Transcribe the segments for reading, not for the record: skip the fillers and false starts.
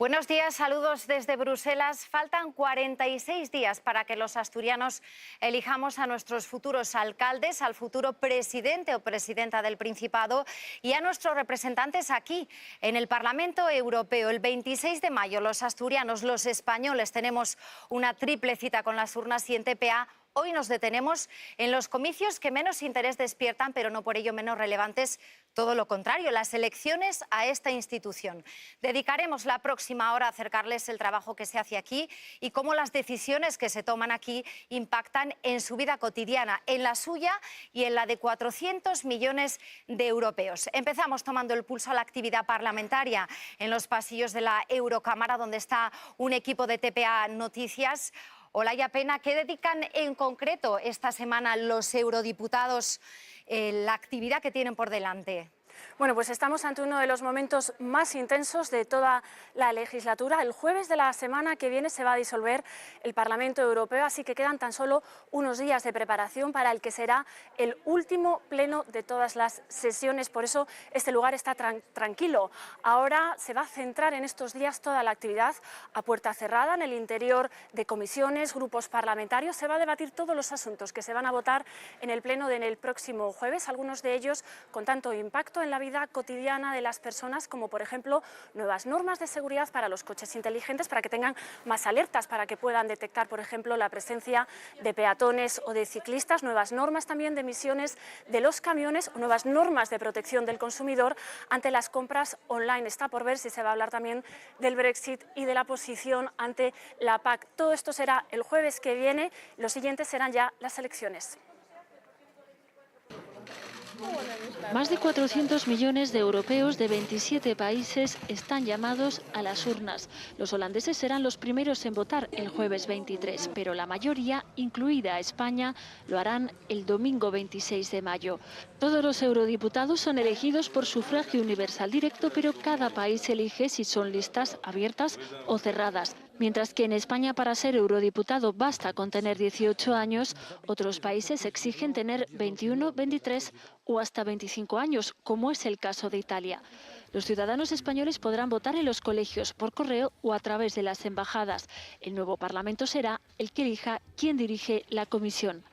Buenos días, saludos desde Bruselas. Faltan 46 días para que los asturianos elijamos a nuestros futuros alcaldes, al futuro presidente o presidenta del Principado y a nuestros representantes aquí en el Parlamento Europeo. El 26 de mayo los asturianos, los españoles, tenemos una triple cita con las urnas y en TPA hoy nos detenemos en los comicios que menos interés despiertan, pero no por ello menos relevantes, todo lo contrario, las elecciones a esta institución. Dedicaremos la próxima hora a acercarles el trabajo que se hace aquí y cómo las decisiones que se toman aquí impactan en su vida cotidiana, en la suya y en la de 400 millones de europeos. Empezamos tomando el pulso a la actividad parlamentaria en los pasillos de la Eurocámara, donde está un equipo de TPA Noticias. Olaya Pena, ¿qué dedican en concreto esta semana los eurodiputados, la actividad que tienen por delante? Bueno, pues estamos ante uno de los momentos más intensos de toda la legislatura. El jueves de la semana que viene se va a disolver el Parlamento Europeo, así que quedan tan solo unos días de preparación para el que será el último pleno de todas las sesiones. Por eso este lugar está tranquilo. Ahora se va a centrar en estos días toda la actividad a puerta cerrada en el interior de comisiones, grupos parlamentarios. Se va a debatir todos los asuntos que se van a votar en el pleno del próximo jueves, algunos de ellos con tanto impacto en la vida cotidiana de las personas, como por ejemplo nuevas normas de seguridad para los coches inteligentes, para que tengan más alertas, para que puedan detectar, por ejemplo, la presencia de peatones o de ciclistas, nuevas normas también de emisiones de los camiones, o nuevas normas de protección del consumidor ante las compras online. Está por ver si se va a hablar también del Brexit y de la posición ante la PAC. Todo esto será el jueves que viene, los siguientes serán ya las elecciones. Más de 400 millones de europeos de 27 países están llamados a las urnas. Los holandeses serán los primeros en votar el jueves 23, pero la mayoría, incluida España, lo harán el domingo 26 de mayo. Todos los eurodiputados son elegidos por sufragio universal directo, pero cada país elige si son listas abiertas o cerradas. Mientras que en España para ser eurodiputado basta con tener 18 años, otros países exigen tener 21, 23 o hasta 25 años, como es el caso de Italia. Los ciudadanos españoles podrán votar en los colegios, por correo o a través de las embajadas. El nuevo Parlamento será el que elija quién dirige la comisión.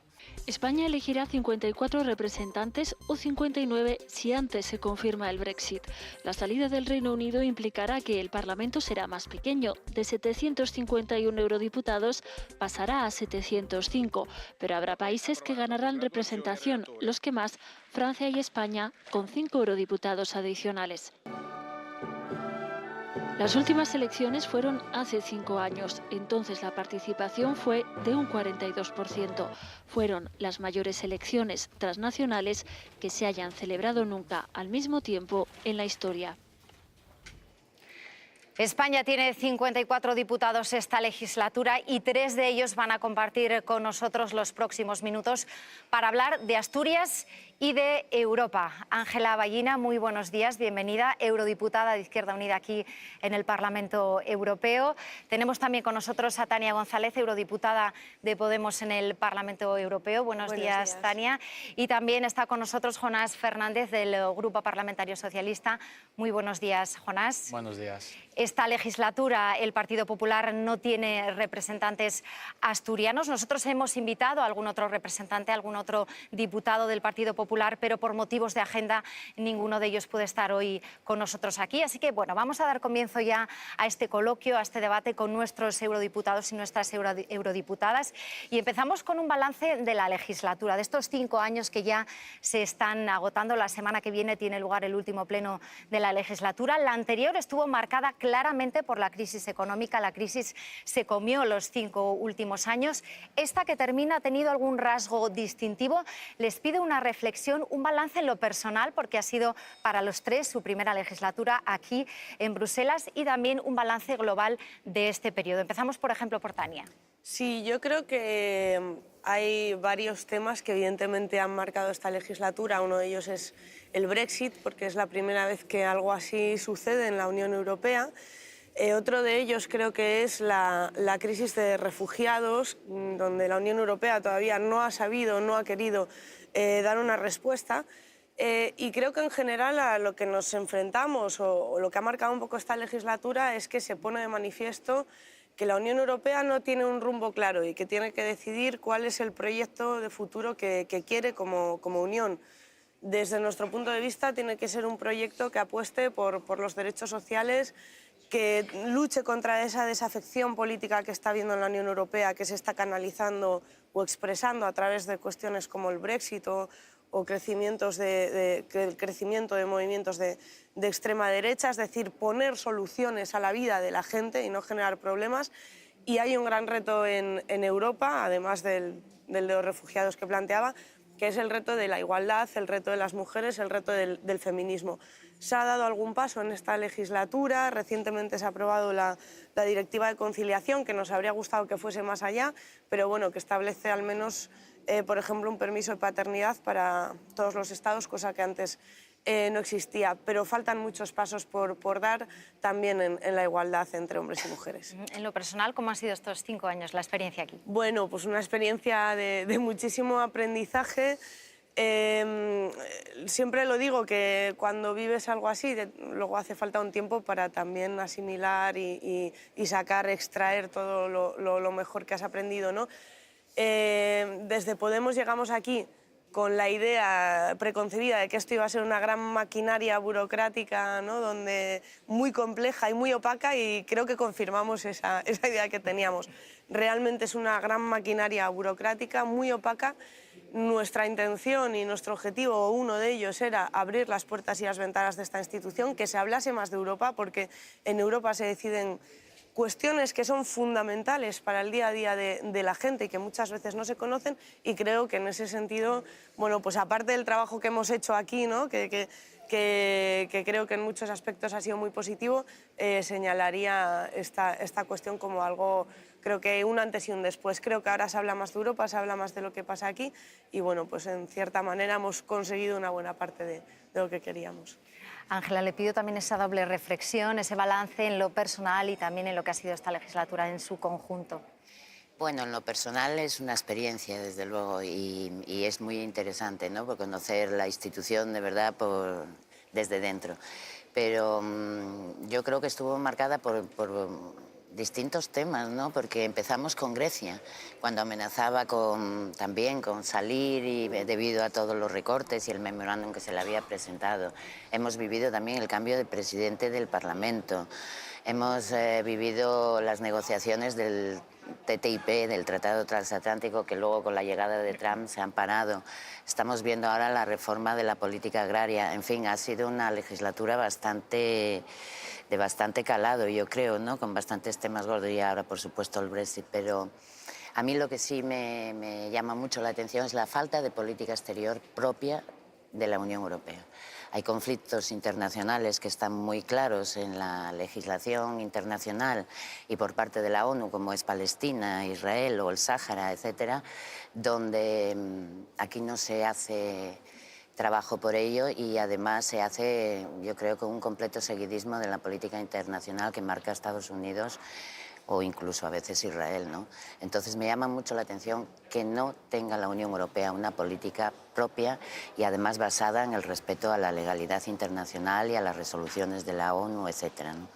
España elegirá 54 representantes o 59 si antes se confirma el Brexit. La salida del Reino Unido implicará que el Parlamento será más pequeño. De 751 eurodiputados pasará a 705, pero habrá países que ganarán representación, los que más, Francia y España, con 5 eurodiputados adicionales. Las últimas elecciones fueron hace 5 años, entonces la participación fue de un 42%. Fueron las mayores elecciones transnacionales que se hayan celebrado nunca al mismo tiempo en la historia. España tiene 54 diputados esta legislatura y 3 de ellos van a compartir con nosotros los próximos minutos para hablar de Asturias y de Europa. Ángela Ballina, muy buenos días, bienvenida, eurodiputada de Izquierda Unida aquí en el Parlamento Europeo. Tenemos también con nosotros a Tania González, eurodiputada de Podemos en el Parlamento Europeo. Buenos días, Tania. Y también está con nosotros Jonás Fernández del Grupo Parlamentario Socialista. Muy buenos días, Jonás. Buenos días. Esta legislatura el Partido Popular no tiene representantes asturianos. Nosotros hemos invitado a algún otro representante, a algún otro diputado del Partido Popular, pero por motivos de agenda ninguno de ellos puede estar hoy con nosotros aquí. Así que, bueno, vamos a dar comienzo ya a este coloquio, a este debate con nuestros eurodiputados y nuestras eurodiputadas. Y empezamos con un balance de la legislatura, de estos 5 años que ya se están agotando. La semana que viene tiene lugar el último pleno de la legislatura. La anterior estuvo marcada claramente por la crisis económica. La crisis se comió los 5 últimos años. Esta que termina ha tenido algún rasgo distintivo. Les pido una reflexión, un balance en lo personal, porque ha sido para los 3 su primera legislatura aquí en Bruselas, y también un balance global de este periodo. Empezamos, por ejemplo, por Tania. Sí, yo creo que hay varios temas que evidentemente han marcado esta legislatura. Uno de ellos es el Brexit, porque es la primera vez que algo así sucede en la Unión Europea. Otro de ellos creo que es la crisis de refugiados, donde la Unión Europea todavía no ha sabido, no ha querido dar una respuesta. Y creo que en general a lo que nos enfrentamos o lo que ha marcado un poco esta legislatura es que se pone de manifiesto que la Unión Europea no tiene un rumbo claro y que tiene que decidir cuál es el proyecto de futuro que quiere como Unión. Desde nuestro punto de vista tiene que ser un proyecto que apueste por los derechos sociales, que luche contra esa desafección política que está habiendo en la Unión Europea, que se está canalizando o expresando a través de cuestiones como el Brexit o crecimiento de movimientos de extrema derecha, es decir, poner soluciones a la vida de la gente y no generar problemas. Y hay un gran reto en Europa, además del de los refugiados que planteaba, que es el reto de la igualdad, el reto de las mujeres, el reto del feminismo. Se ha dado algún paso en esta legislatura, recientemente se ha aprobado la Directiva de Conciliación, que nos habría gustado que fuese más allá, pero bueno, que establece al menos, por ejemplo, un permiso de paternidad para todos los estados, cosa que antes no existía, pero faltan muchos pasos por dar también en la igualdad entre hombres y mujeres. En lo personal, ¿cómo han sido estos 5 años, la experiencia aquí? Bueno, pues una experiencia de muchísimo aprendizaje. Siempre lo digo, que cuando vives algo así, luego hace falta un tiempo para también asimilar y sacar, extraer todo lo mejor que has aprendido, ¿no? Desde Podemos llegamos aquí con la idea preconcebida de que esto iba a ser una gran maquinaria burocrática, ¿no? Muy compleja y muy opaca, y creo que confirmamos esa idea que teníamos. Realmente es una gran maquinaria burocrática, muy opaca. Nuestra intención y nuestro objetivo, o uno de ellos, era abrir las puertas y las ventanas de esta institución, que se hablase más de Europa, porque en Europa se deciden cuestiones que son fundamentales para el día a día de la gente y que muchas veces no se conocen, y creo que en ese sentido, bueno, pues aparte del trabajo que hemos hecho aquí, ¿no? que creo que en muchos aspectos ha sido muy positivo, señalaría esta cuestión como algo, creo que un antes y un después. Creo que ahora se habla más de Europa, se habla más de lo que pasa aquí, y bueno, pues en cierta manera hemos conseguido una buena parte de lo que queríamos. Ángela, le pido también esa doble reflexión, ese balance en lo personal y también en lo que ha sido esta legislatura en su conjunto. Bueno, en lo personal es una experiencia, desde luego, y es muy interesante, ¿no? Por conocer la institución de verdad desde dentro. Pero yo creo que estuvo marcada por distintos temas, ¿no? Porque empezamos con Grecia, cuando amenazaba también con salir, y debido a todos los recortes y el memorándum que se le había presentado. Hemos vivido también el cambio de presidente del Parlamento. Hemos vivido las negociaciones del TTIP, del Tratado Transatlántico, que luego con la llegada de Trump se han parado. Estamos viendo ahora la reforma de la política agraria. En fin, ha sido una legislatura de bastante calado, yo creo, ¿no? Con bastantes temas gordos, y ahora, por supuesto, el Brexit. Pero a mí lo que sí me llama mucho la atención es la falta de política exterior propia de la Unión Europea. Hay conflictos internacionales que están muy claros en la legislación internacional y por parte de la ONU, como es Palestina, Israel o el Sáhara, etcétera, donde aquí no se hace trabajo por ello, y además se hace, yo creo, con un completo seguidismo de la política internacional que marca Estados Unidos o incluso a veces Israel, ¿no? Entonces me llama mucho la atención que no tenga la Unión Europea una política propia y además basada en el respeto a la legalidad internacional y a las resoluciones de la ONU, etcétera, ¿no?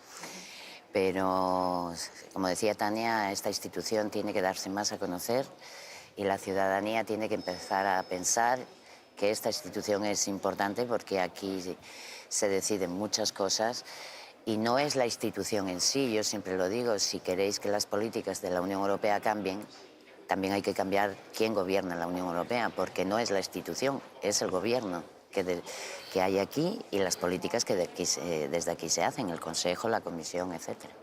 Pero, como decía Tania, esta institución tiene que darse más a conocer, y la ciudadanía tiene que empezar a pensar que esta institución es importante, porque aquí se deciden muchas cosas. Y no es la institución en sí, yo siempre lo digo, si queréis que las políticas de la Unión Europea cambien, también hay que cambiar quién gobierna la Unión Europea, porque no es la institución, es el gobierno que hay aquí y las políticas que desde aquí se hacen, el Consejo, la Comisión, etcétera.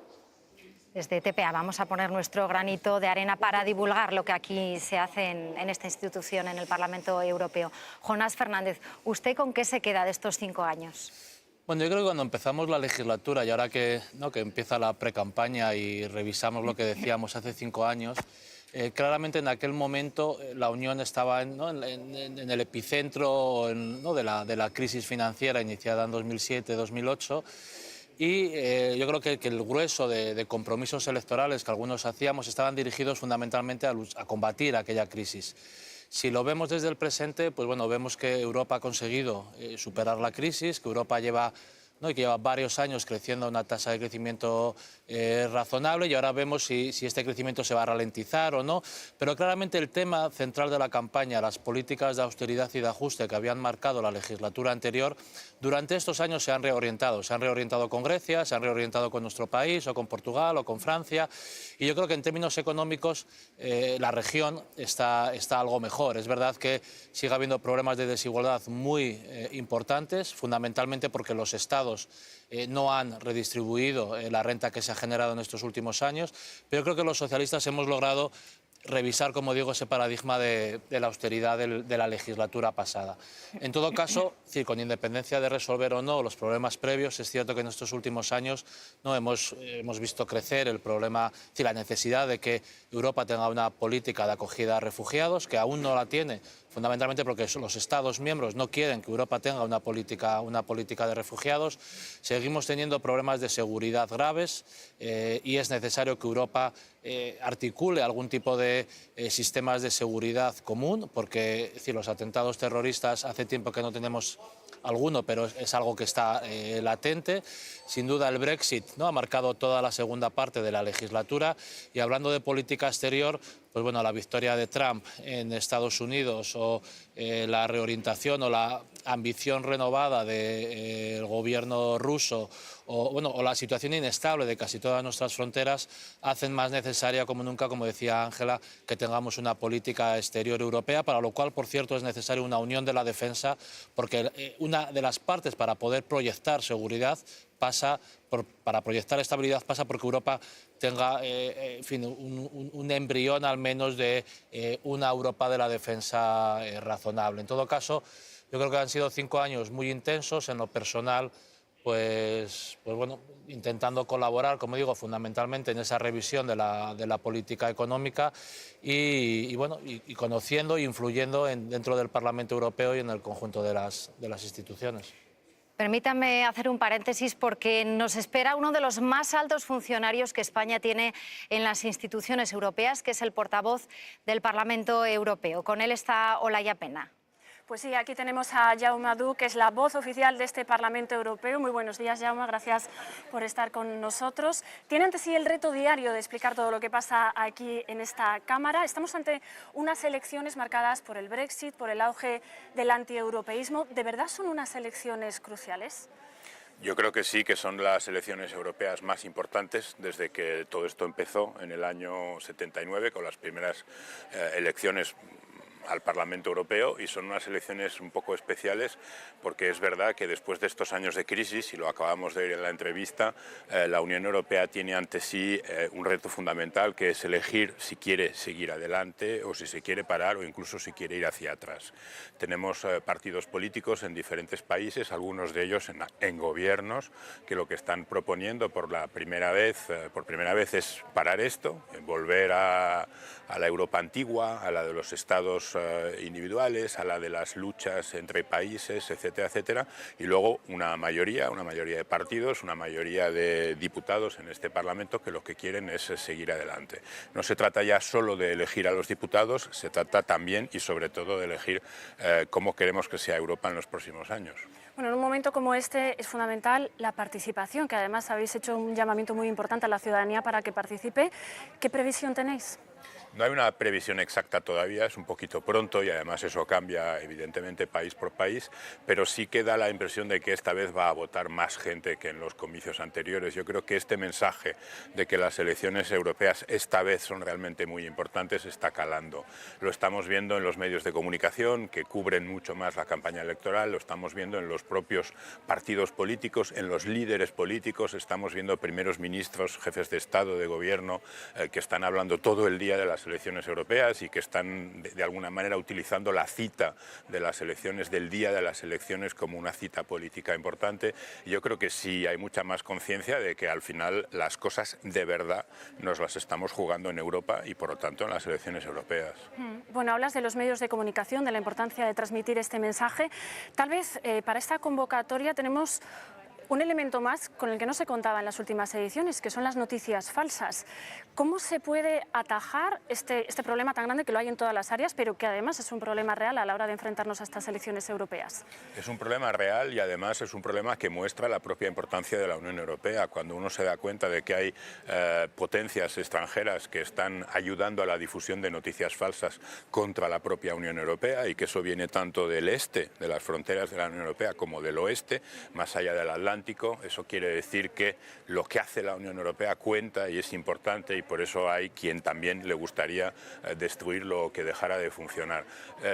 Desde TPA vamos a poner nuestro granito de arena para divulgar lo que aquí se hace en esta institución, en el Parlamento Europeo. Jonás Fernández, ¿usted con qué se queda de estos 5 años? Bueno, yo creo que cuando empezamos la legislatura, y ahora que empieza la precampaña y revisamos lo que decíamos hace 5 años, claramente en aquel momento la Unión estaba en el epicentro de la crisis financiera iniciada en 2007-2008, y yo creo que el grueso de compromisos electorales que algunos hacíamos estaban dirigidos fundamentalmente a combatir aquella crisis. Si lo vemos desde el presente, pues bueno, vemos que Europa ha conseguido superar la crisis, que Europa lleva, ¿no?, y que lleva varios años creciendo a una tasa de crecimiento razonable, y ahora vemos si este crecimiento se va a ralentizar o no. Pero claramente el tema central de la campaña, las políticas de austeridad y de ajuste que habían marcado la legislatura anterior, durante estos años se han reorientado. Se han reorientado con Grecia, se han reorientado con nuestro país, o con Portugal, o con Francia. Y yo creo que en términos económicos la región está algo mejor. Es verdad que sigue habiendo problemas de desigualdad muy importantes, fundamentalmente porque los estados no han redistribuido la renta que se ha generado en estos últimos años, pero creo que los socialistas hemos logrado revisar, como digo, ese paradigma de la austeridad de la legislatura pasada. En todo caso, sí, con independencia de resolver o no los problemas previos, es cierto que en estos últimos años no hemos visto crecer el problema, la necesidad de que Europa tenga una política de acogida a refugiados, que aún no la tiene, fundamentalmente porque los Estados miembros no quieren que Europa tenga una política de refugiados. Seguimos teniendo problemas de seguridad graves y es necesario que Europa articule algún tipo de sistemas de seguridad común, porque los atentados terroristas hace tiempo que no tenemos alguno, pero es algo que está latente. Sin duda el Brexit, ¿no?, ha marcado toda la segunda parte de la legislatura, y hablando de política exterior, pues bueno, la victoria de Trump en Estados Unidos o la reorientación o la ambición renovada del gobierno ruso o la situación inestable de casi todas nuestras fronteras hacen más necesaria como nunca, como decía Ángela, que tengamos una política exterior europea, para lo cual, por cierto, es necesaria una unión de la defensa, porque una de las partes para poder proyectar seguridad para proyectar estabilidad pasa porque Europa tenga un embrión al menos de una Europa de la defensa razonable. En todo caso, yo creo que han sido 5 años muy intensos. En lo personal, pues bueno, intentando colaborar, como digo, fundamentalmente en esa revisión de la política económica y conociendo e influyendo dentro del Parlamento Europeo y en el conjunto de las instituciones. Permítanme hacer un paréntesis porque nos espera uno de los más altos funcionarios que España tiene en las instituciones europeas, que es el portavoz del Parlamento Europeo. Con él está Olaya Pena. Pues sí, aquí tenemos a Jaume Adu, que es la voz oficial de este Parlamento Europeo. Muy buenos días, Jaume, gracias por estar con nosotros. Tiene ante sí el reto diario de explicar todo lo que pasa aquí en esta Cámara. Estamos ante unas elecciones marcadas por el Brexit, por el auge del antieuropeísmo. ¿De verdad son unas elecciones cruciales? Yo creo que sí, que son las elecciones europeas más importantes desde que todo esto empezó en el año 79, con las primeras elecciones al Parlamento Europeo, y son unas elecciones un poco especiales porque es verdad que después de estos años de crisis, y lo acabamos de ver en la entrevista, la Unión Europea tiene ante sí un reto fundamental, que es elegir si quiere seguir adelante o si se quiere parar o incluso si quiere ir hacia atrás. Tenemos partidos políticos en diferentes países, algunos de ellos en gobiernos, que lo que están proponiendo por primera vez es parar esto, volver a la Europa antigua, a la de los estados individuales, a la de las luchas entre países, etcétera, etcétera, y luego una mayoría de partidos, una mayoría de diputados en este Parlamento que lo que quieren es seguir adelante. No se trata ya solo de elegir a los diputados, se trata también y sobre todo de elegir cómo queremos que sea Europa en los próximos años. Bueno, en un momento como este es fundamental la participación, que además habéis hecho un llamamiento muy importante a la ciudadanía para que participe. ¿Qué previsión tenéis? No hay una previsión exacta todavía, es un poquito pronto y además eso cambia evidentemente país por país, pero sí que da la impresión de que esta vez va a votar más gente que en los comicios anteriores. Yo creo que este mensaje de que las elecciones europeas esta vez son realmente muy importantes está calando. Lo estamos viendo en los medios de comunicación que cubren mucho más la campaña electoral, lo estamos viendo en los propios partidos políticos, en los líderes políticos, estamos viendo primeros ministros, jefes de Estado, de Gobierno, que están hablando todo el día de las elecciones europeas y que están de alguna manera utilizando la cita de las elecciones, del día de las elecciones, como una cita política importante. Y yo creo que sí hay mucha más conciencia de que al final las cosas de verdad nos las estamos jugando en Europa y por lo tanto en las elecciones europeas. Bueno, hablas de los medios de comunicación, de la importancia de transmitir este mensaje. Tal vez para esta convocatoria tenemos un elemento más con el que no se contaba en las últimas ediciones, que son las noticias falsas. ¿Cómo se puede atajar este problema tan grande que lo hay en todas las áreas, pero que además es un problema real a la hora de enfrentarnos a estas elecciones europeas? Es un problema real y además es un problema que muestra la propia importancia de la Unión Europea. Cuando uno se da cuenta de que hay potencias extranjeras que están ayudando a la difusión de noticias falsas contra la propia Unión Europea y que eso viene tanto del este, de las fronteras de la Unión Europea, como del oeste, más allá del Atlántico, eso quiere decir que lo que hace la Unión Europea cuenta y es importante, y por eso hay quien también le gustaría destruirlo o que dejara de funcionar.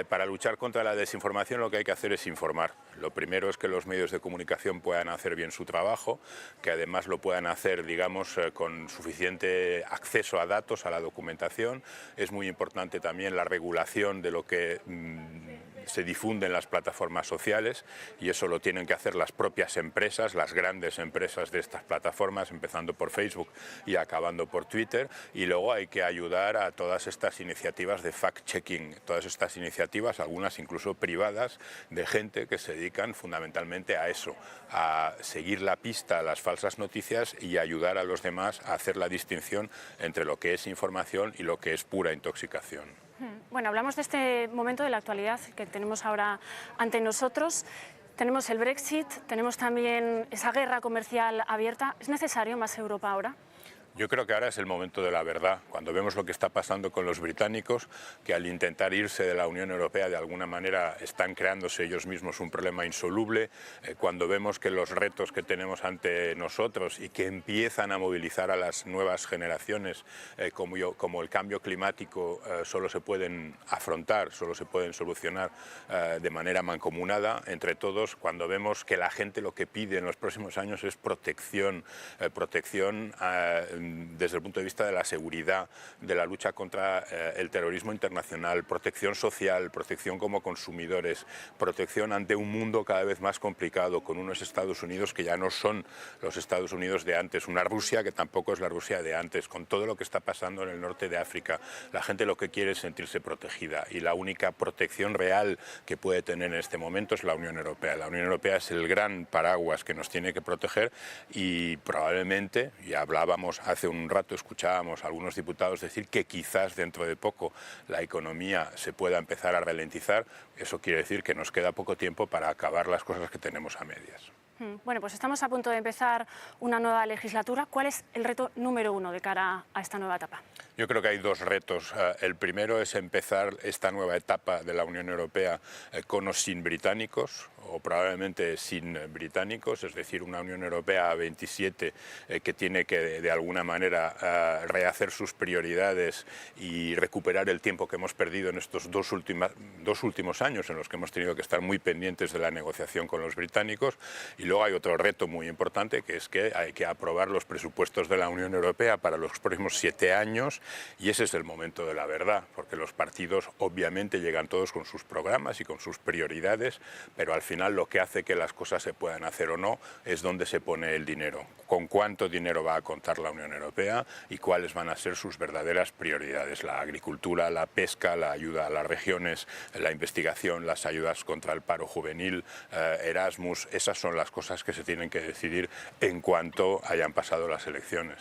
Para luchar contra la desinformación lo que hay que hacer es informar. Lo primero es que los medios de comunicación puedan hacer bien su trabajo, que además lo puedan hacer, digamos, con suficiente acceso a datos, a la documentación. Es muy importante también la regulación de lo que se difunde en las plataformas sociales, y eso lo tienen que hacer las propias empresas, las grandes empresas de estas plataformas, empezando por Facebook y acabando por Twitter. Y luego hay que ayudar a todas estas iniciativas de fact-checking, todas estas iniciativas, algunas incluso privadas, de gente que se dedican fundamentalmente a eso, a seguir la pista a las falsas noticias y ayudar a los demás a hacer la distinción entre lo que es información y lo que es pura intoxicación. Bueno, hablamos de este momento de la actualidad que tenemos ahora ante nosotros. Tenemos el Brexit, tenemos también esa guerra comercial abierta. ¿Es necesario más Europa ahora? Yo creo que ahora es el momento de la verdad. Cuando vemos lo que está pasando con los británicos, que al intentar irse de la Unión Europea de alguna manera están creándose ellos mismos un problema insoluble, cuando vemos que los retos que tenemos ante nosotros y que empiezan a movilizar a las nuevas generaciones, como el cambio climático, solo se pueden afrontar, solo se pueden solucionar de manera mancomunada entre todos, cuando vemos que la gente lo que pide en los próximos años es protección, desde el punto de vista de la seguridad, de la lucha contra el terrorismo internacional, protección social, protección como consumidores, protección ante un mundo cada vez más complicado, con unos Estados Unidos que ya no son los Estados Unidos de antes, una Rusia que tampoco es la Rusia de antes, con todo lo que está pasando en el norte de África. La gente lo que quiere es sentirse protegida, y la única protección real que puede tener en este momento es la Unión Europea. La Unión Europea es el gran paraguas que nos tiene que proteger, y probablemente, ya hablábamos hace un rato, escuchábamos a algunos diputados decir que quizás dentro de poco la economía se pueda empezar a ralentizar. Eso quiere decir que nos queda poco tiempo para acabar las cosas que tenemos a medias. Bueno, pues estamos a punto de empezar una nueva legislatura. ¿Cuál es el reto número uno de cara a esta nueva etapa? Yo creo que hay dos retos. El primero es empezar esta nueva etapa de la Unión Europea con o sin británicos, o probablemente sin británicos, es decir, una Unión Europea a 27 que tiene que de alguna manera rehacer sus prioridades y recuperar el tiempo que hemos perdido en estos dos últimos años, en los que hemos tenido que estar muy pendientes de la negociación con los británicos. Y luego hay otro reto muy importante, que es que hay que aprobar los presupuestos de la Unión Europea para los próximos 7 años, y ese es el momento de la verdad, porque los partidos obviamente llegan todos con sus programas y con sus prioridades, pero al final lo que hace que las cosas se puedan hacer o no es dónde se pone el dinero, con cuánto dinero va a contar la Unión Europea y cuáles van a ser sus verdaderas prioridades: la agricultura, la pesca, la ayuda a las regiones, la investigación, las ayudas contra el paro juvenil, Erasmus. Esas son las cosas que se tienen que decidir en cuanto hayan pasado las elecciones.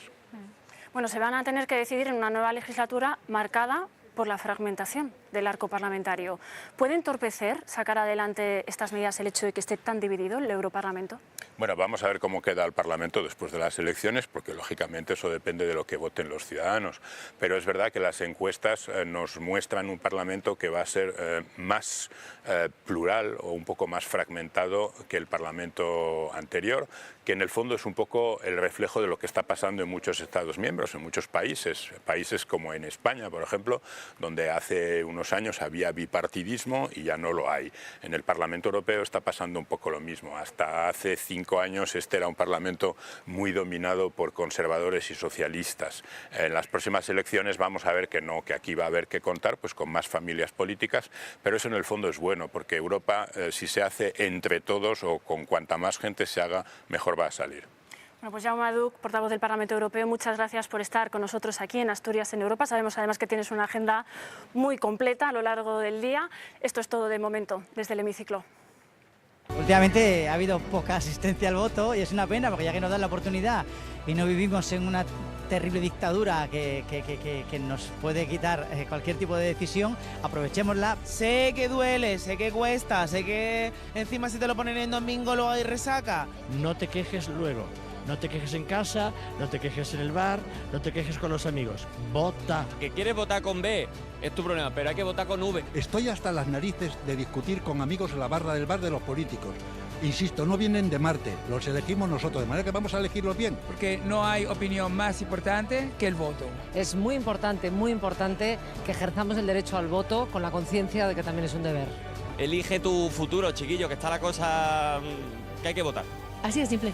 Bueno, se van a tener que decidir en una nueva legislatura marcada por la fragmentación del arco parlamentario. ¿Puede entorpecer, sacar adelante estas medidas el hecho de que esté tan dividido el Europarlamento? Bueno, vamos a ver cómo queda el Parlamento después de las elecciones, porque lógicamente eso depende de lo que voten los ciudadanos. Pero es verdad que las encuestas nos muestran un Parlamento que va a ser más plural o un poco más fragmentado que el Parlamento anterior, que en el fondo es un poco el reflejo de lo que está pasando en muchos Estados miembros, en muchos países como en España, por ejemplo, donde hace unos años había bipartidismo y ya no lo hay. En el Parlamento Europeo está pasando un poco lo mismo. Hasta hace 5 años este era un Parlamento muy dominado por conservadores y socialistas. En las próximas elecciones vamos a ver que no, que aquí va a haber que contar pues con más familias políticas, pero eso en el fondo es bueno, porque Europa, si se hace entre todos o con cuanta más gente se haga, mejor va a salir. Bueno, pues Jaume Duch, portavoz del Parlamento Europeo, muchas gracias por estar con nosotros aquí en Asturias en Europa. Sabemos además que tienes una agenda muy completa a lo largo del día. Esto es todo de momento desde el hemiciclo. Últimamente ha habido poca asistencia al voto y es una pena porque ya que nos dan la oportunidad y no vivimos en una terrible dictadura que nos puede quitar cualquier tipo de decisión, aprovechémosla. Sé que duele, sé que cuesta, sé que encima si te lo ponen en domingo luego hay resaca. No te quejes luego, no te quejes en casa, no te quejes en el bar, no te quejes con los amigos. Vota. Que quieres votar con B es tu problema, pero hay que votar con V. Estoy hasta las narices de discutir con amigos en la barra del bar de los políticos. Insisto, no vienen de Marte, los elegimos nosotros, de manera que vamos a elegirlos bien. Porque no hay opinión más importante que el voto. Es muy importante que ejerzamos el derecho al voto con la conciencia de que también es un deber. Elige tu futuro, chiquillo, que está la cosa que hay que votar. Así de simple.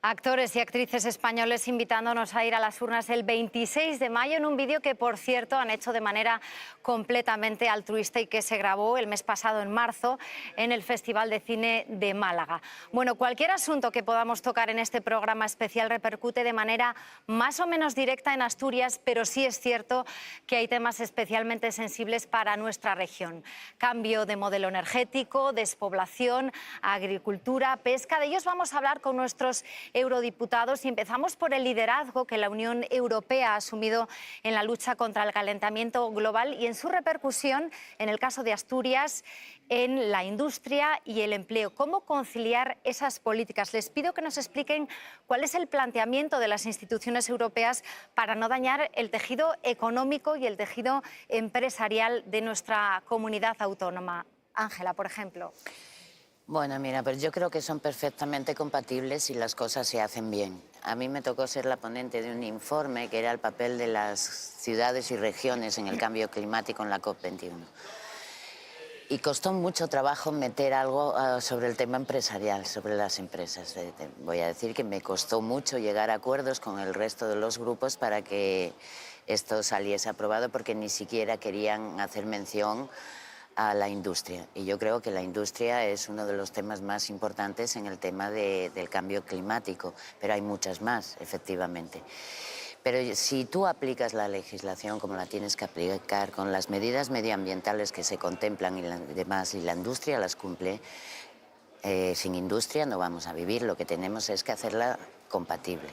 Actores y actrices españoles invitándonos a ir a las urnas el 26 de mayo en un vídeo que, por cierto, han hecho de manera completamente altruista y que se grabó el mes pasado, en marzo, en el Festival de Cine de Málaga. Bueno, cualquier asunto que podamos tocar en este programa especial repercute de manera más o menos directa en Asturias, pero sí es cierto que hay temas especialmente sensibles para nuestra región. Cambio de modelo energético, despoblación, agricultura, pesca. De ellos vamos a hablar con nuestros eurodiputados y empezamos por el liderazgo que la Unión Europea ha asumido en la lucha contra el calentamiento global y en su repercusión, en el caso de Asturias, en la industria y el empleo. ¿Cómo conciliar esas políticas? Les pido que nos expliquen cuál es el planteamiento de las instituciones europeas para no dañar el tejido económico y el tejido empresarial de nuestra comunidad autónoma. Ángela, por ejemplo. Bueno, mira, pero yo creo que son perfectamente compatibles si las cosas se hacen bien. A mí me tocó ser la ponente de un informe que era el papel de las ciudades y regiones en el cambio climático en la COP21. Y costó mucho trabajo meter algo sobre el tema empresarial, sobre las empresas. Voy a decir que me costó mucho llegar a acuerdos con el resto de los grupos para que esto saliese aprobado, porque ni siquiera querían hacer mención a la industria. Y yo creo que la industria es uno de los temas más importantes en el tema del cambio climático, pero hay muchas más, efectivamente. Pero si tú aplicas la legislación como la tienes que aplicar, con las medidas medioambientales que se contemplan y demás, y la industria las cumple, sin industria no vamos a vivir. Lo que tenemos es que hacerla compatible.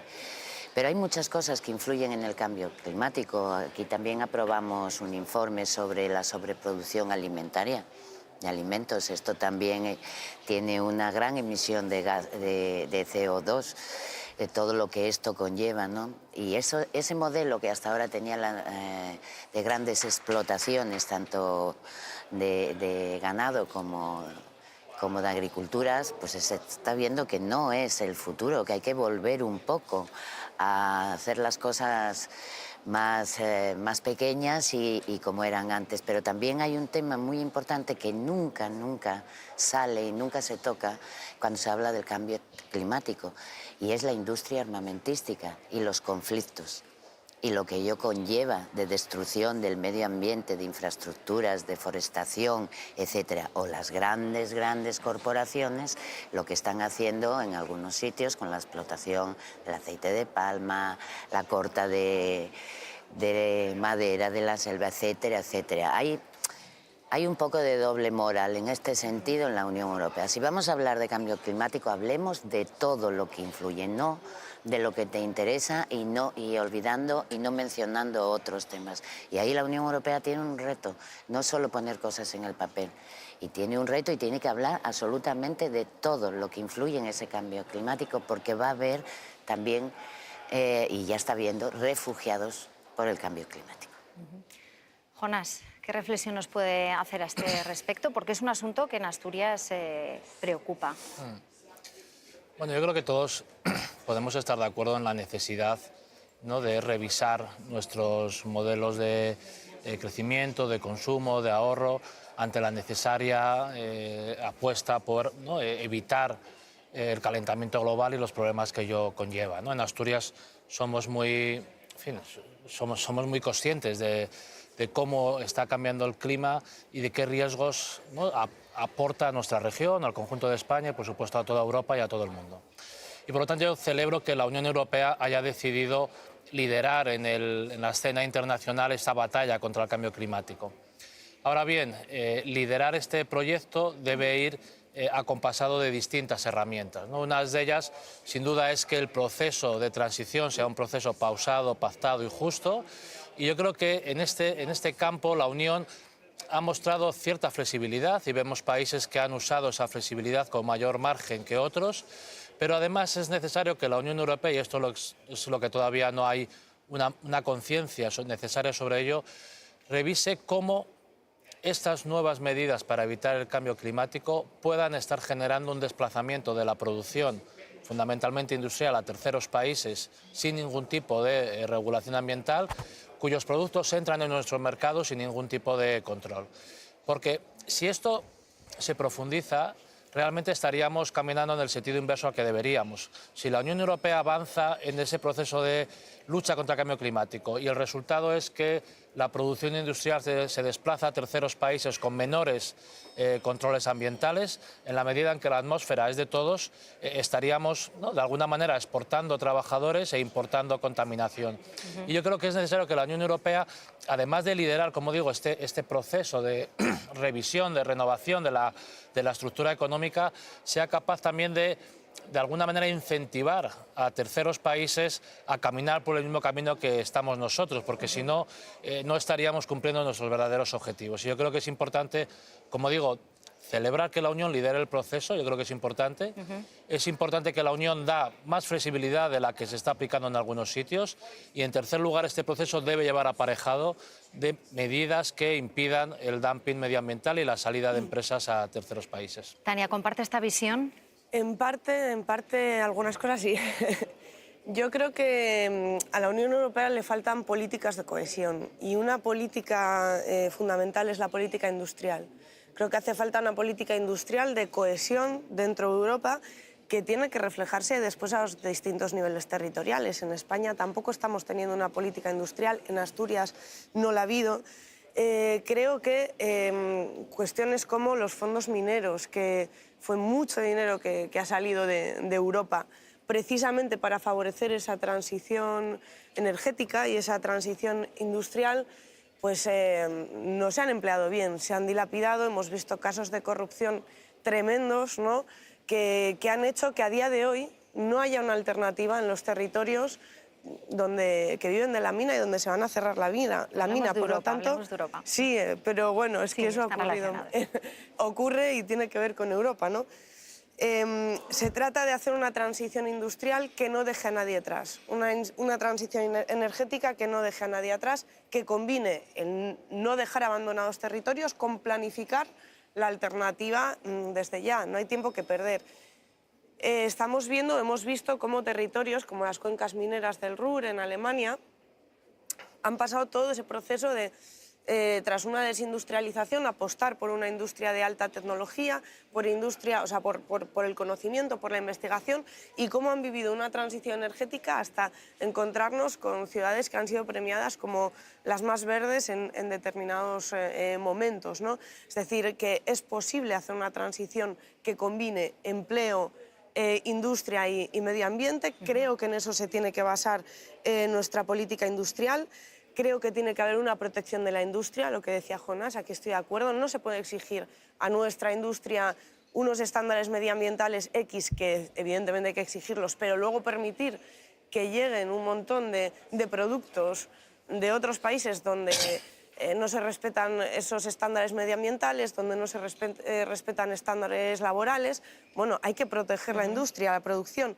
Pero hay muchas cosas que influyen en el cambio climático. Aquí también aprobamos un informe sobre la sobreproducción alimentaria de alimentos. Esto también tiene una gran emisión de CO2, de todo lo que esto conlleva, ¿no? Y ese modelo que hasta ahora tenía de grandes explotaciones, tanto de ganado como de agriculturas, pues se está viendo que no es el futuro, que hay que volver un poco a hacer las cosas más pequeñas y como eran antes. Pero también hay un tema muy importante que nunca sale y nunca se toca cuando se habla del cambio climático, y es la industria armamentística y los conflictos y lo que ello conlleva de destrucción del medio ambiente, de infraestructuras, deforestación, etcétera. O las grandes corporaciones, lo que están haciendo en algunos sitios con la explotación del aceite de palma, la corta de madera de la selva, etcétera, etcétera. Hay un poco de doble moral en este sentido en la Unión Europea. Si vamos a hablar de cambio climático, hablemos de todo lo que influye, no de lo que te interesa y olvidando y no mencionando otros temas. Y ahí la Unión Europea tiene un reto, no solo poner cosas en el papel, y tiene un reto y tiene que hablar absolutamente de todo lo que influye en ese cambio climático, porque va a haber también, y ya está viendo, refugiados por el cambio climático. Jonás, ¿qué reflexión nos puede hacer a este respecto? Porque es un asunto que en Asturias preocupa. Bueno, yo creo que todos podemos estar de acuerdo en la necesidad, ¿no?, de revisar nuestros modelos de crecimiento, de consumo, de ahorro, ante la necesaria apuesta por, ¿no?, evitar el calentamiento global y los problemas que ello conlleva, ¿no? En Asturias somos muy conscientes de cómo está cambiando el clima y de qué riesgos, ¿no?, aporta a nuestra región, al conjunto de España y, por supuesto, a toda Europa y a todo el mundo. Y, por lo tanto, yo celebro que la Unión Europea haya decidido liderar en la escena internacional esta batalla contra el cambio climático. Ahora bien, liderar este proyecto debe ir acompasado de distintas herramientas, ¿no? Una de ellas, sin duda, es que el proceso de transición sea un proceso pausado, pactado y justo. Y yo creo que en este campo la Unión ha mostrado cierta flexibilidad y vemos países que han usado esa flexibilidad con mayor margen que otros, pero además es necesario que la Unión Europea, y esto es lo que todavía no hay una conciencia necesaria sobre ello, revise cómo estas nuevas medidas para evitar el cambio climático puedan estar generando un desplazamiento de la producción, fundamentalmente industrial, a terceros países sin ningún tipo de regulación ambiental, cuyos productos entran en nuestro mercado sin ningún tipo de control. Porque si esto se profundiza, realmente estaríamos caminando en el sentido inverso al que deberíamos. Si la Unión Europea avanza en ese proceso de lucha contra el cambio climático y el resultado es que la producción industrial se desplaza a terceros países con menores controles ambientales, en la medida en que la atmósfera es de todos, estaríamos, ¿no?, de alguna manera exportando trabajadores e importando contaminación. Y yo creo que es necesario que la Unión Europea, además de liderar, como digo, este proceso de revisión, de renovación de la estructura económica, sea capaz también de alguna manera incentivar a terceros países a caminar por el mismo camino que estamos nosotros, porque si no, no estaríamos cumpliendo nuestros verdaderos objetivos. Y yo creo que es importante, como digo, celebrar que la Unión lidere el proceso, yo creo que es importante. Es importante que la Unión da más flexibilidad de la que se está aplicando en algunos sitios y, en tercer lugar, este proceso debe llevar aparejado de medidas que impidan el dumping medioambiental y la salida de empresas a terceros países. Tania, ¿comparte esta visión? En parte, algunas cosas sí. Yo creo que a la Unión Europea le faltan políticas de cohesión y una política fundamental es la política industrial. Creo que hace falta una política industrial de cohesión dentro de Europa que tiene que reflejarse después a los distintos niveles territoriales. En España tampoco estamos teniendo una política industrial, en Asturias no la ha habido. Creo que cuestiones como los fondos mineros, que fue mucho dinero que ha salido de Europa precisamente para favorecer esa transición energética y esa transición industrial, pues no se han empleado bien, se han dilapidado. Hemos visto casos de corrupción tremendos, ¿no?, que han hecho que a día de hoy no haya una alternativa en los territorios que viven de la mina y donde se van a cerrar la mina. Por lo tanto, sí, pero bueno, es que eso ha ocurrido. Ocurre y tiene que ver con Europa, ¿no? Se trata de hacer una transición industrial que no deje a nadie atrás, una transición energética que no deje a nadie atrás, que combine el no dejar abandonados territorios con planificar la alternativa desde ya. No hay tiempo que perder. Hemos visto cómo territorios como las cuencas mineras del Ruhr en Alemania han pasado todo ese proceso de, tras una desindustrialización, apostar por una industria de alta tecnología, por el conocimiento, por la investigación, y cómo han vivido una transición energética hasta encontrarnos con ciudades que han sido premiadas como las más verdes en determinados momentos, ¿no? Es decir, que es posible hacer una transición que combine empleo, industria y medio ambiente. Creo que en eso se tiene que basar nuestra política industrial. Creo que tiene que haber una protección de la industria, lo que decía Jonás, aquí estoy de acuerdo. No se puede exigir a nuestra industria unos estándares medioambientales X, que evidentemente hay que exigirlos, pero luego permitir que lleguen un montón de productos de otros países donde no se respetan esos estándares medioambientales, donde no se respetan estándares laborales. Bueno, hay que proteger la industria, la producción.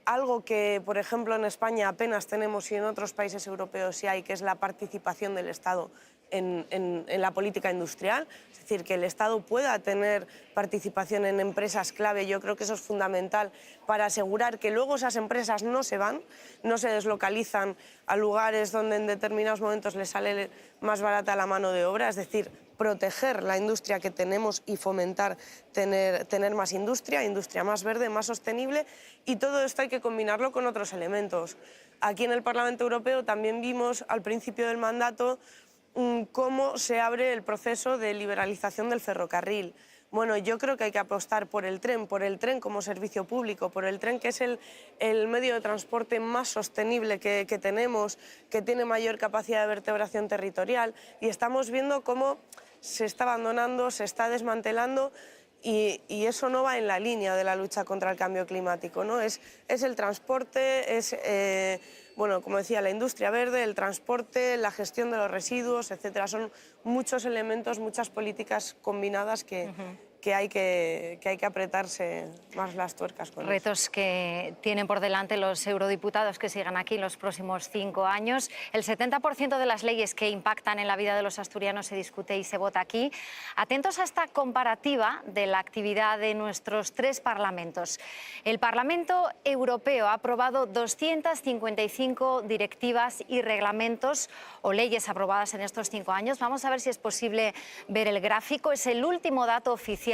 Algo que, por ejemplo, en España apenas tenemos y en otros países europeos sí hay, que es la participación del Estado en la política industrial. Es decir, que el Estado pueda tener participación en empresas clave. Yo creo que eso es fundamental para asegurar que luego esas empresas no se van, no se deslocalizan a lugares donde en determinados momentos les sale más barata la mano de obra. Es decir, proteger la industria que tenemos y fomentar tener más industria más verde, más sostenible, y todo esto hay que combinarlo con otros elementos. Aquí en el Parlamento Europeo también vimos al principio del mandato cómo se abre el proceso de liberalización del ferrocarril, Bueno, yo creo que hay que apostar por el tren como servicio público, por el tren que es el medio de transporte más sostenible que tenemos, que tiene mayor capacidad de vertebración territorial, y estamos viendo cómo se está abandonando, se está desmantelando, y eso no va en la línea de la lucha contra el cambio climático, ¿no? Es el transporte, es, bueno, como decía, la industria verde, el transporte, la gestión de los residuos, etcétera. Son muchos elementos, muchas políticas combinadas que hay que apretarse más las tuercas con retos que tienen por delante los eurodiputados que sigan aquí los próximos 5 años. El 70% de las leyes que impactan en la vida de los asturianos se discute y se vota aquí. Atentos a esta comparativa de la actividad de nuestros 3 parlamentos. El Parlamento Europeo ha aprobado 255 directivas y reglamentos o leyes aprobadas en estos 5 años. Vamos a ver si es posible ver el gráfico. Es el último dato oficial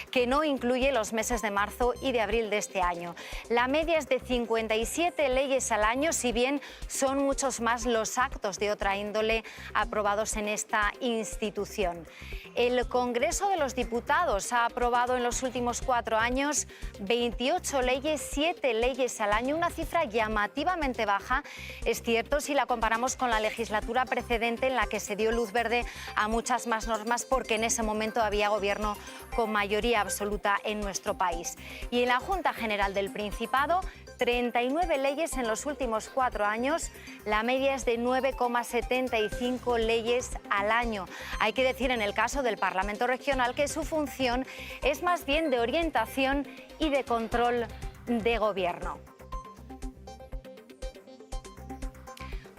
que no incluye los meses de marzo y de abril de este año. La media es de 57 leyes al año, si bien son muchos más los actos de otra índole aprobados en esta institución. El Congreso de los Diputados ha aprobado en los últimos 4 años 28 leyes, 7 leyes al año, una cifra llamativamente baja, es cierto, si la comparamos con la legislatura precedente en la que se dio luz verde a muchas más normas porque en ese momento había gobierno con mayoría absoluta en nuestro país. Y en la Junta General del Principado, 39 leyes en los últimos 4 años, la media es de 9,75 leyes al año. Hay que decir en el caso del Parlamento Regional que su función es más bien de orientación y de control de gobierno.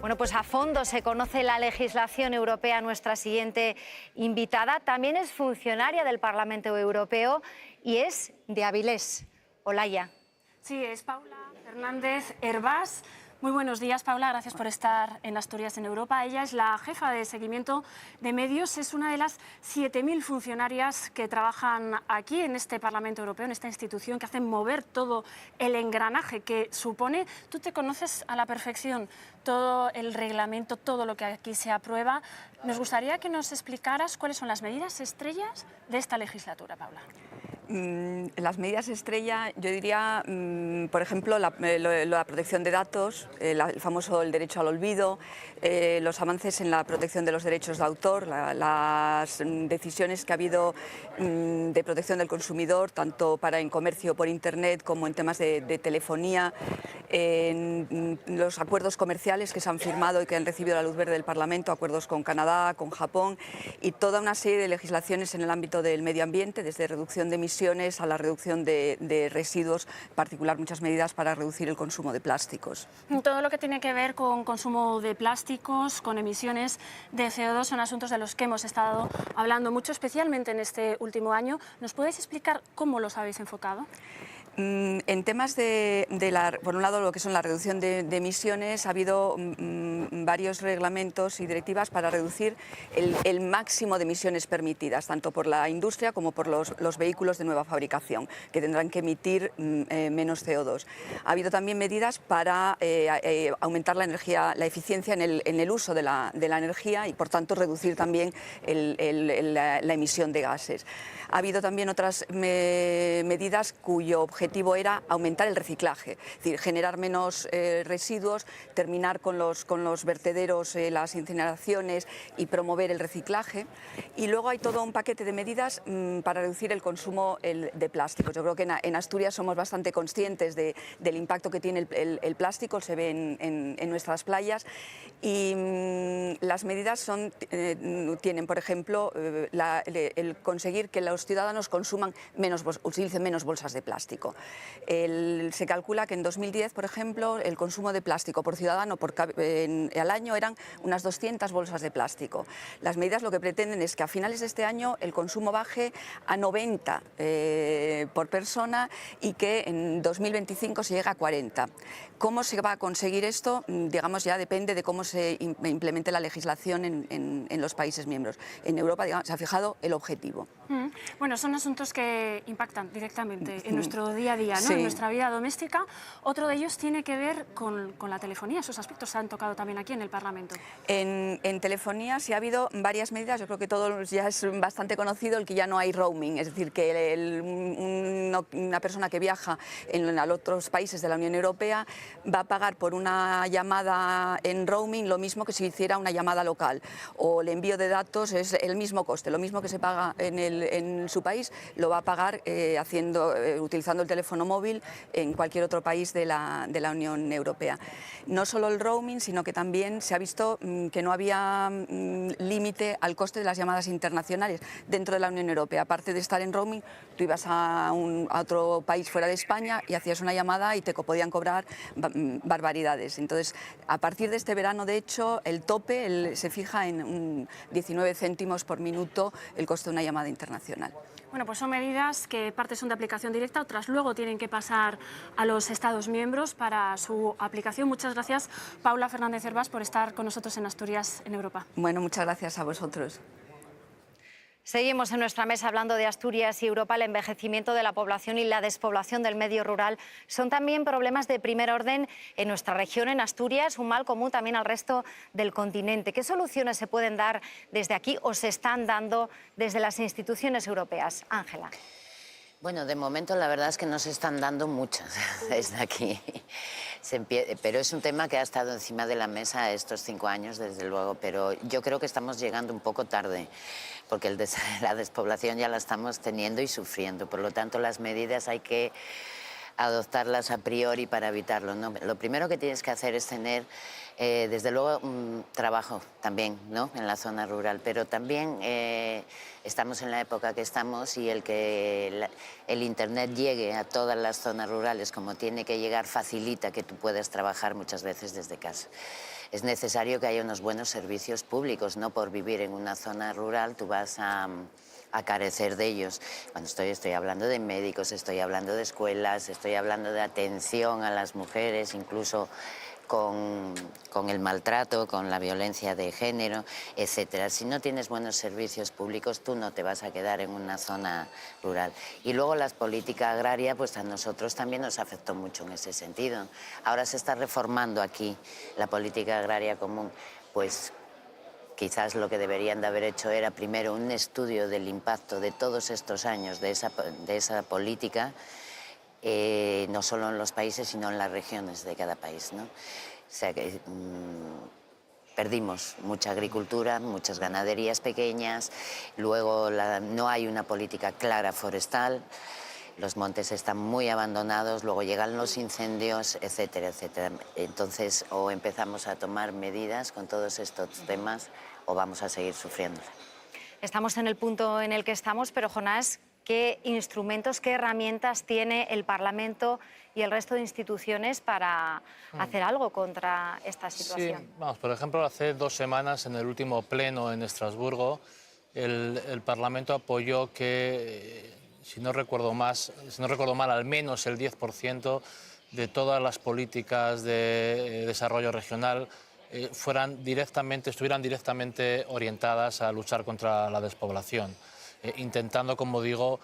Bueno, pues a fondo se conoce la legislación europea. Nuestra siguiente invitada también es funcionaria del Parlamento Europeo y es de Avilés. Olaya. Sí, es Paula Fernández Hervás. Muy buenos días, Paula. Gracias por estar en Asturias en Europa. Ella es la jefa de seguimiento de medios. Es una de las 7.000 funcionarias que trabajan aquí en este Parlamento Europeo, en esta institución, que hacen mover todo el engranaje que supone. Tú te conoces a la perfección todo el reglamento, todo lo que aquí se aprueba. Nos gustaría que nos explicaras cuáles son las medidas estrellas de esta legislatura, Paula. Las medidas estrella, yo diría, por ejemplo, la protección de datos, el famoso derecho al olvido, los avances en la protección de los derechos de autor, las decisiones que ha habido de protección del consumidor, tanto en comercio por Internet como en temas de telefonía, en los acuerdos comerciales que se han firmado y que han recibido la luz verde del Parlamento, acuerdos con Canadá, con Japón, y toda una serie de legislaciones en el ámbito del medio ambiente, desde reducción de emisiones a la reducción de residuos, en particular muchas medidas para reducir el consumo de plásticos. Todo lo que tiene que ver con consumo de plásticos, con emisiones de CO2, son asuntos de los que hemos estado hablando mucho, especialmente en este último año. ¿Nos puedes explicar cómo los habéis enfocado? En temas por un lado, lo que son la reducción de emisiones, ha habido varios reglamentos y directivas para reducir el máximo de emisiones permitidas, tanto por la industria como por los vehículos de nueva fabricación, que tendrán que emitir menos CO2. Ha habido también medidas para aumentar la eficiencia en el uso de la energía y, por tanto, reducir también la emisión de gases. Ha habido también otras medidas cuyo objetivo era aumentar el reciclaje, es decir, generar menos residuos, terminar con los vertederos, las incineraciones y promover el reciclaje. Y luego hay todo un paquete de medidas para reducir el consumo de plásticos. Yo creo que en Asturias somos bastante conscientes del impacto que tiene el plástico, se ve en nuestras playas, y las medidas tienen, por ejemplo, el conseguir que los ciudadanos utilicen menos bolsas de plástico. Se calcula que en 2010, por ejemplo, el consumo de plástico por ciudadano al año eran unas 200 bolsas de plástico. Las medidas lo que pretenden es que a finales de este año el consumo baje a 90 por persona y que en 2025 se llegue a 40. ¿Cómo se va a conseguir esto? Digamos, ya depende de cómo se implemente la legislación en los países miembros. En Europa, digamos, se ha fijado el objetivo. Bueno, son asuntos que impactan directamente en nuestro día día a día, ¿no? Sí. En nuestra vida doméstica. Otro de ellos tiene que ver con la telefonía. Esos aspectos se han tocado también aquí en el Parlamento. En telefonía sí ha habido varias medidas, yo creo que todos ya es bastante conocido el que ya no hay roaming, es decir, que una persona que viaja a otros países de la Unión Europea va a pagar por una llamada en roaming lo mismo que si hiciera una llamada local, o el envío de datos es el mismo coste, lo mismo que se paga en su país lo va a pagar utilizando el teléfono móvil en cualquier otro país de la Unión Europea. No solo el roaming, sino que también se ha visto que no había límite al coste de las llamadas internacionales dentro de la Unión Europea. Aparte de estar en roaming, tú ibas a otro país fuera de España y hacías una llamada y te podían cobrar barbaridades. Entonces, a partir de este verano, de hecho, el tope se fija en 19 céntimos por minuto el coste de una llamada internacional. Bueno, pues son medidas que partes son de aplicación directa, otras luego tienen que pasar a los Estados miembros para su aplicación. Muchas gracias, Paula Fernández Hervás, por estar con nosotros en Asturias en Europa. Bueno, muchas gracias a vosotros. Seguimos en nuestra mesa hablando de Asturias y Europa. El envejecimiento de la población y la despoblación del medio rural son también problemas de primer orden en nuestra región, en Asturias, un mal común también al resto del continente. ¿Qué soluciones se pueden dar desde aquí o se están dando desde las instituciones europeas? Ángela. Bueno, de momento la verdad es que no se están dando muchas desde aquí. Pero es un tema que ha estado encima de la mesa estos 5 años, desde luego, pero yo creo que estamos llegando un poco tarde, porque la despoblación ya la estamos teniendo y sufriendo. Por lo tanto, las medidas hay que adoptarlas a priori para evitarlo, ¿no? Lo primero que tienes que hacer es tener, desde luego, un trabajo también, ¿no? En la zona rural, pero también estamos en la época que estamos y el que el Internet llegue a todas las zonas rurales como tiene que llegar facilita que tú puedas trabajar muchas veces desde casa. Es necesario que haya unos buenos servicios públicos, no por vivir en una zona rural tú vas a carecer de ellos. Cuando estoy hablando de médicos, estoy hablando de escuelas, estoy hablando de atención a las mujeres, incluso con el maltrato, con la violencia de género, etcétera. Si no tienes buenos servicios públicos, tú no te vas a quedar en una zona rural. Y luego la política agraria, pues a nosotros también nos afectó mucho en ese sentido. Ahora se está reformando aquí la política agraria común, pues quizás lo que deberían de haber hecho era primero un estudio del impacto de todos estos años de esa política, no solo en los países, sino en las regiones de cada país, ¿no? O sea que perdimos mucha agricultura, muchas ganaderías pequeñas, luego no hay una política clara forestal, los montes están muy abandonados, luego llegan los incendios, etcétera, etcétera. Entonces, o empezamos a tomar medidas con todos estos temas o vamos a seguir sufriendo. Estamos en el punto en el que estamos, pero Jonás, ¿qué instrumentos, qué herramientas tiene el Parlamento y el resto de instituciones para hacer algo contra esta situación? Sí, vamos, por ejemplo, hace 2 semanas, en el último pleno en Estrasburgo, el Parlamento apoyó que, si no recuerdo mal, al menos el 10% de todas las políticas de desarrollo regional estuvieran directamente orientadas a luchar contra la despoblación, intentando, como digo,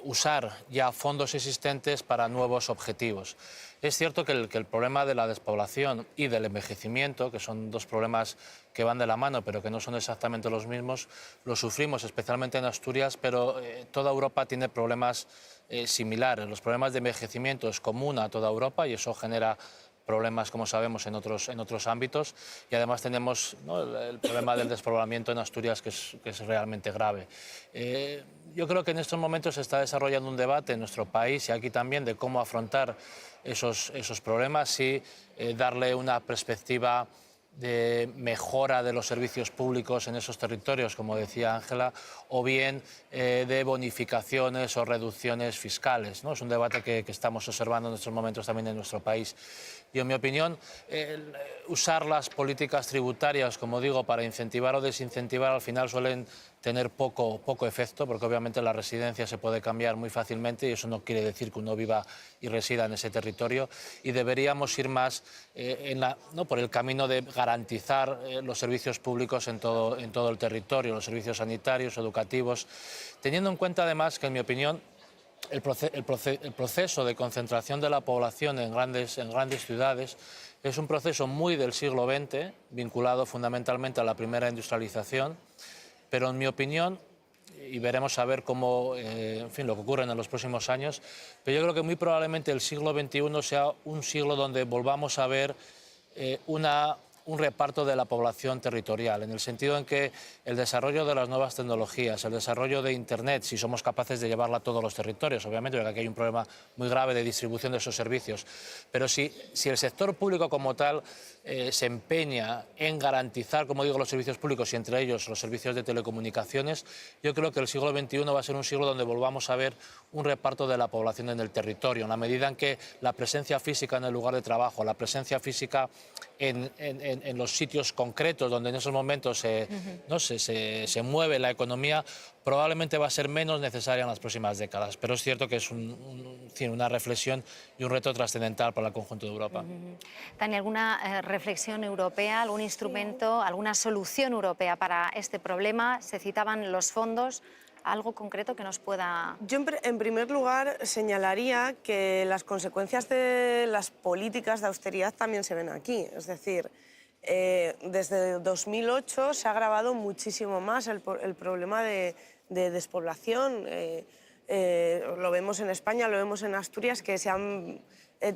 usar ya fondos existentes para nuevos objetivos. Es cierto que el problema de la despoblación y del envejecimiento, que son 2 problemas que van de la mano, pero que no son exactamente los mismos, lo sufrimos especialmente en Asturias, pero toda Europa tiene problemas similares. Los problemas de envejecimiento es común a toda Europa y eso genera problemas, como sabemos, en otros ámbitos, y además tenemos, ¿no?, el problema del despoblamiento en Asturias, que es realmente grave. Yo creo que en estos momentos se está desarrollando un debate en nuestro país y aquí también de cómo afrontar esos problemas y darle una perspectiva de mejora de los servicios públicos en esos territorios, como decía Ángela, o bien de bonificaciones o reducciones fiscales, ¿no? Es un debate que estamos observando en estos momentos también en nuestro país. Y en mi opinión, usar las políticas tributarias, como digo, para incentivar o desincentivar, al final suelen tener poco efecto, porque obviamente la residencia se puede cambiar muy fácilmente y eso no quiere decir que uno viva y resida en ese territorio, y deberíamos ir más por el camino de garantizar los servicios públicos en todo el territorio, los servicios sanitarios, educativos, teniendo en cuenta además que, en mi opinión, el proceso de concentración de la población en grandes ciudades es un proceso muy del siglo XX, vinculado fundamentalmente a la primera industrialización, pero en mi opinión, y veremos a ver cómo, en fin, lo que ocurre en los próximos años, pero yo creo que muy probablemente el siglo XXI sea un siglo donde volvamos a ver un reparto de la población territorial, en el sentido en que el desarrollo de las nuevas tecnologías, el desarrollo de Internet, si somos capaces de llevarla a todos los territorios, obviamente, porque aquí hay un problema muy grave de distribución de esos servicios, pero si el sector público como tal se empeña en garantizar, como digo, los servicios públicos y entre ellos los servicios de telecomunicaciones, yo creo que el siglo XXI va a ser un siglo donde volvamos a ver un reparto de la población en el territorio, en la medida en que la presencia física en el lugar de trabajo, la presencia física en los sitios concretos donde en esos momentos se mueve la economía, probablemente va a ser menos necesaria en las próximas décadas. Pero es cierto que es una reflexión y un reto trascendental para el conjunto de Europa. Tania, ¿alguna reflexión europea, algún instrumento, alguna solución europea para este problema? Se citaban los fondos. ¿Algo concreto que nos pueda...? Yo, en primer lugar, señalaría que las consecuencias de las políticas de austeridad también se ven aquí. Es decir, desde 2008 se ha agravado muchísimo más el problema de despoblación. Lo vemos en España, lo vemos en Asturias, que se han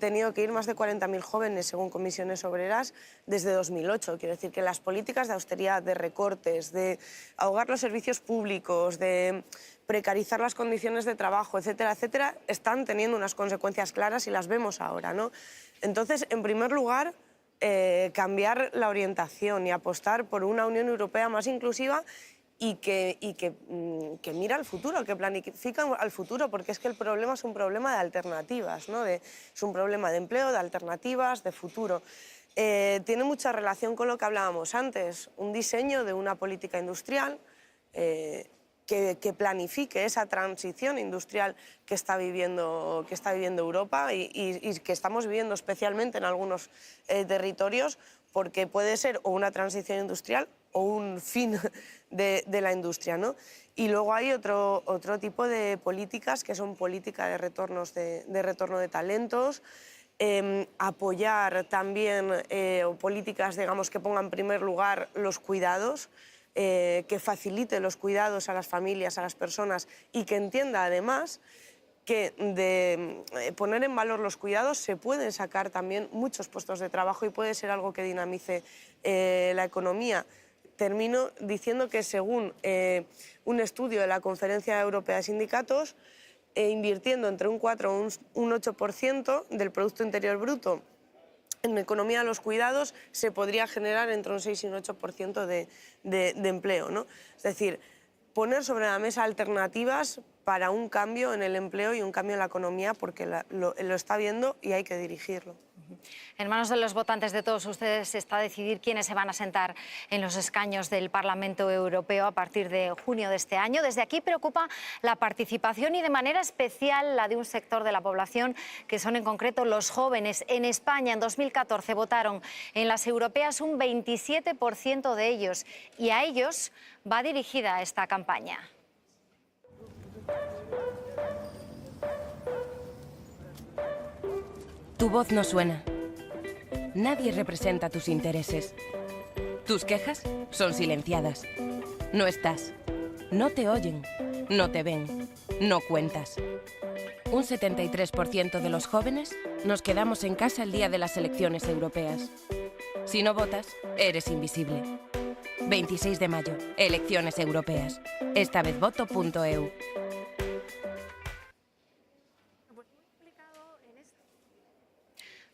tenido que ir más de 40.000 jóvenes, según Comisiones Obreras, desde 2008. Quiero decir que las políticas de austeridad, de recortes, de ahogar los servicios públicos, de precarizar las condiciones de trabajo, etcétera, etcétera, están teniendo unas consecuencias claras y las vemos ahora, ¿no? Entonces, en primer lugar, cambiar la orientación y apostar por una Unión Europea más inclusiva y que mira al futuro, que planifica al futuro, porque es que el problema es un problema de alternativas, ¿no? Es un problema de empleo, de alternativas, de futuro. Tiene mucha relación con lo que hablábamos antes, un diseño de una política industrial que planifique esa transición industrial que está viviendo Europa y que estamos viviendo especialmente en algunos territorios, porque puede ser o una transición industrial o un fin de la industria, ¿no? Y luego hay otro tipo de políticas que son políticas de retorno de talentos, apoyar también políticas, digamos, que pongan en primer lugar los cuidados, que facilite los cuidados a las familias, a las personas y que entienda además que de poner en valor los cuidados se pueden sacar también muchos puestos de trabajo y puede ser algo que dinamice la economía. Termino diciendo que según un estudio de la Conferencia Europea de Sindicatos, invirtiendo entre un 4 o un 8% del Producto Interior Bruto en economía de los cuidados, se podría generar entre un 6 y un 8% de empleo, ¿no? Es decir, poner sobre la mesa alternativas para un cambio en el empleo y un cambio en la economía, porque lo está viendo y hay que dirigirlo. En manos de los votantes de todos ustedes está decidir quiénes se van a sentar en los escaños del Parlamento Europeo a partir de junio de este año. Desde aquí preocupa la participación y de manera especial la de un sector de la población que son en concreto los jóvenes. En España en 2014 votaron en las europeas un 27% de ellos y a ellos va dirigida esta campaña. Tu voz no suena. Nadie representa tus intereses. Tus quejas son silenciadas. No estás. No te oyen. No te ven. No cuentas. Un 73% de los jóvenes nos quedamos en casa el día de las elecciones europeas. Si no votas, eres invisible. 26 de mayo, elecciones europeas. Esta vez voto.eu.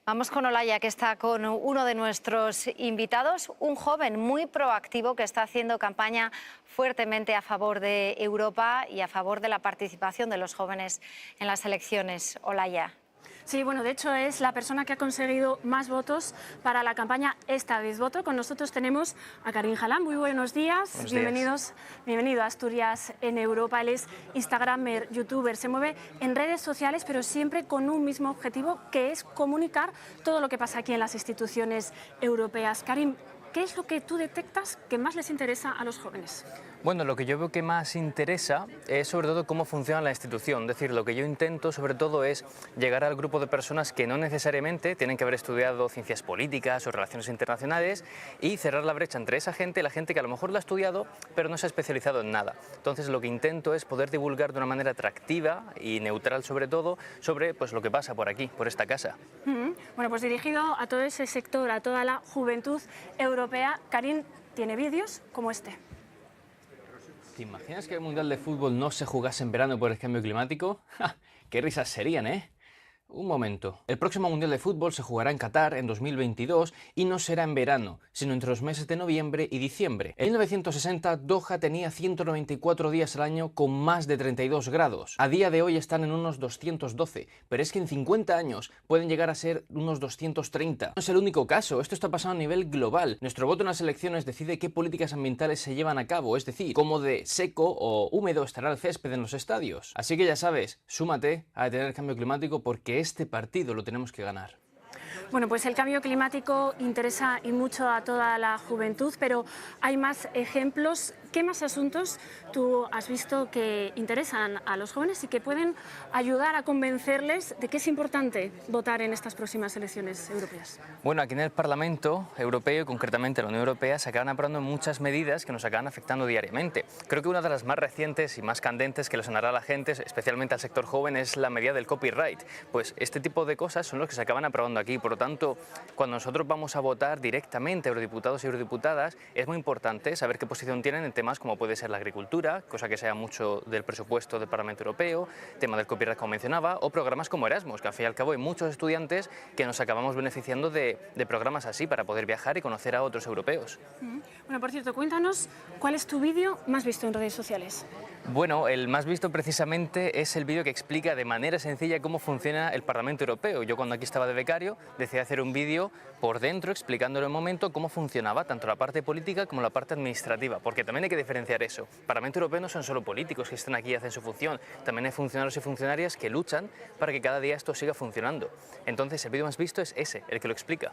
Vamos con Olaya, que está con uno de nuestros invitados, un joven muy proactivo que está haciendo campaña fuertemente a favor de Europa y a favor de la participación de los jóvenes en las elecciones. Olaya. Sí, bueno, de hecho es la persona que ha conseguido más votos para la campaña Esta vez voto. Con nosotros tenemos a Karim Jalán. Muy buenos días. Bienvenido a Asturias en Europa. Él es instagramer, youtuber, se mueve en redes sociales, pero siempre con un mismo objetivo, que es comunicar todo lo que pasa aquí en las instituciones europeas. Karim, ¿qué es lo que tú detectas que más les interesa a los jóvenes? Bueno, lo que yo veo que más interesa es sobre todo cómo funciona la institución. Es decir, lo que yo intento sobre todo es llegar al grupo de personas que no necesariamente tienen que haber estudiado ciencias políticas o relaciones internacionales y cerrar la brecha entre esa gente y la gente que a lo mejor lo ha estudiado pero no se ha especializado en nada. Entonces lo que intento es poder divulgar de una manera atractiva y neutral sobre todo sobre pues, lo que pasa por aquí, por esta casa. Bueno, pues dirigido a todo ese sector, a toda la juventud europea, Karim tiene vídeos como este. ¿Te imaginas que el Mundial de Fútbol no se jugase en verano por el cambio climático? ¡Ja! ¡Qué risas serían, eh! Un momento. El próximo Mundial de Fútbol se jugará en Qatar en 2022 y no será en verano, sino entre los meses de noviembre y diciembre. En 1960, Doha tenía 194 días al año con más de 32 grados. A día de hoy están en unos 212, pero es que en 50 años pueden llegar a ser unos 230. No es el único caso, esto está pasando a nivel global. Nuestro voto en las elecciones decide qué políticas ambientales se llevan a cabo, es decir, cómo de seco o húmedo estará el césped en los estadios. Así que ya sabes, súmate a detener el cambio climático porque este partido lo tenemos que ganar. Bueno, pues el cambio climático interesa y mucho a toda la juventud, pero hay más ejemplos. ¿Qué más asuntos tú has visto que interesan a los jóvenes y que pueden ayudar a convencerles de que es importante votar en estas próximas elecciones europeas? Bueno, aquí en el Parlamento Europeo y concretamente en la Unión Europea se acaban aprobando muchas medidas que nos acaban afectando diariamente. Creo que una de las más recientes y más candentes que le sonará a la gente, especialmente al sector joven, es la medida del copyright. Pues este tipo de cosas son los que se acaban aprobando aquí. Por lo tanto, cuando nosotros vamos a votar directamente a eurodiputados y eurodiputadas, es muy importante saber qué posición tienen en temas como puede ser la agricultura, cosa que sea mucho del presupuesto del Parlamento Europeo, tema del copyright como mencionaba, o programas como Erasmus, que al fin y al cabo hay muchos estudiantes que nos acabamos beneficiando de programas así para poder viajar y conocer a otros europeos. Bueno, por cierto, cuéntanos, ¿cuál es tu vídeo más visto en redes sociales? Bueno, el más visto precisamente es el vídeo que explica de manera sencilla cómo funciona el Parlamento Europeo. Yo cuando aquí estaba de becario decidí hacer un vídeo por dentro explicándole un momento cómo funcionaba tanto la parte política como la parte administrativa, porque también hay que diferenciar eso. El Parlamento Europeo no son solo políticos que están aquí y hacen su función, también hay funcionarios y funcionarias que luchan para que cada día esto siga funcionando. Entonces el vídeo más visto es ese, el que lo explica.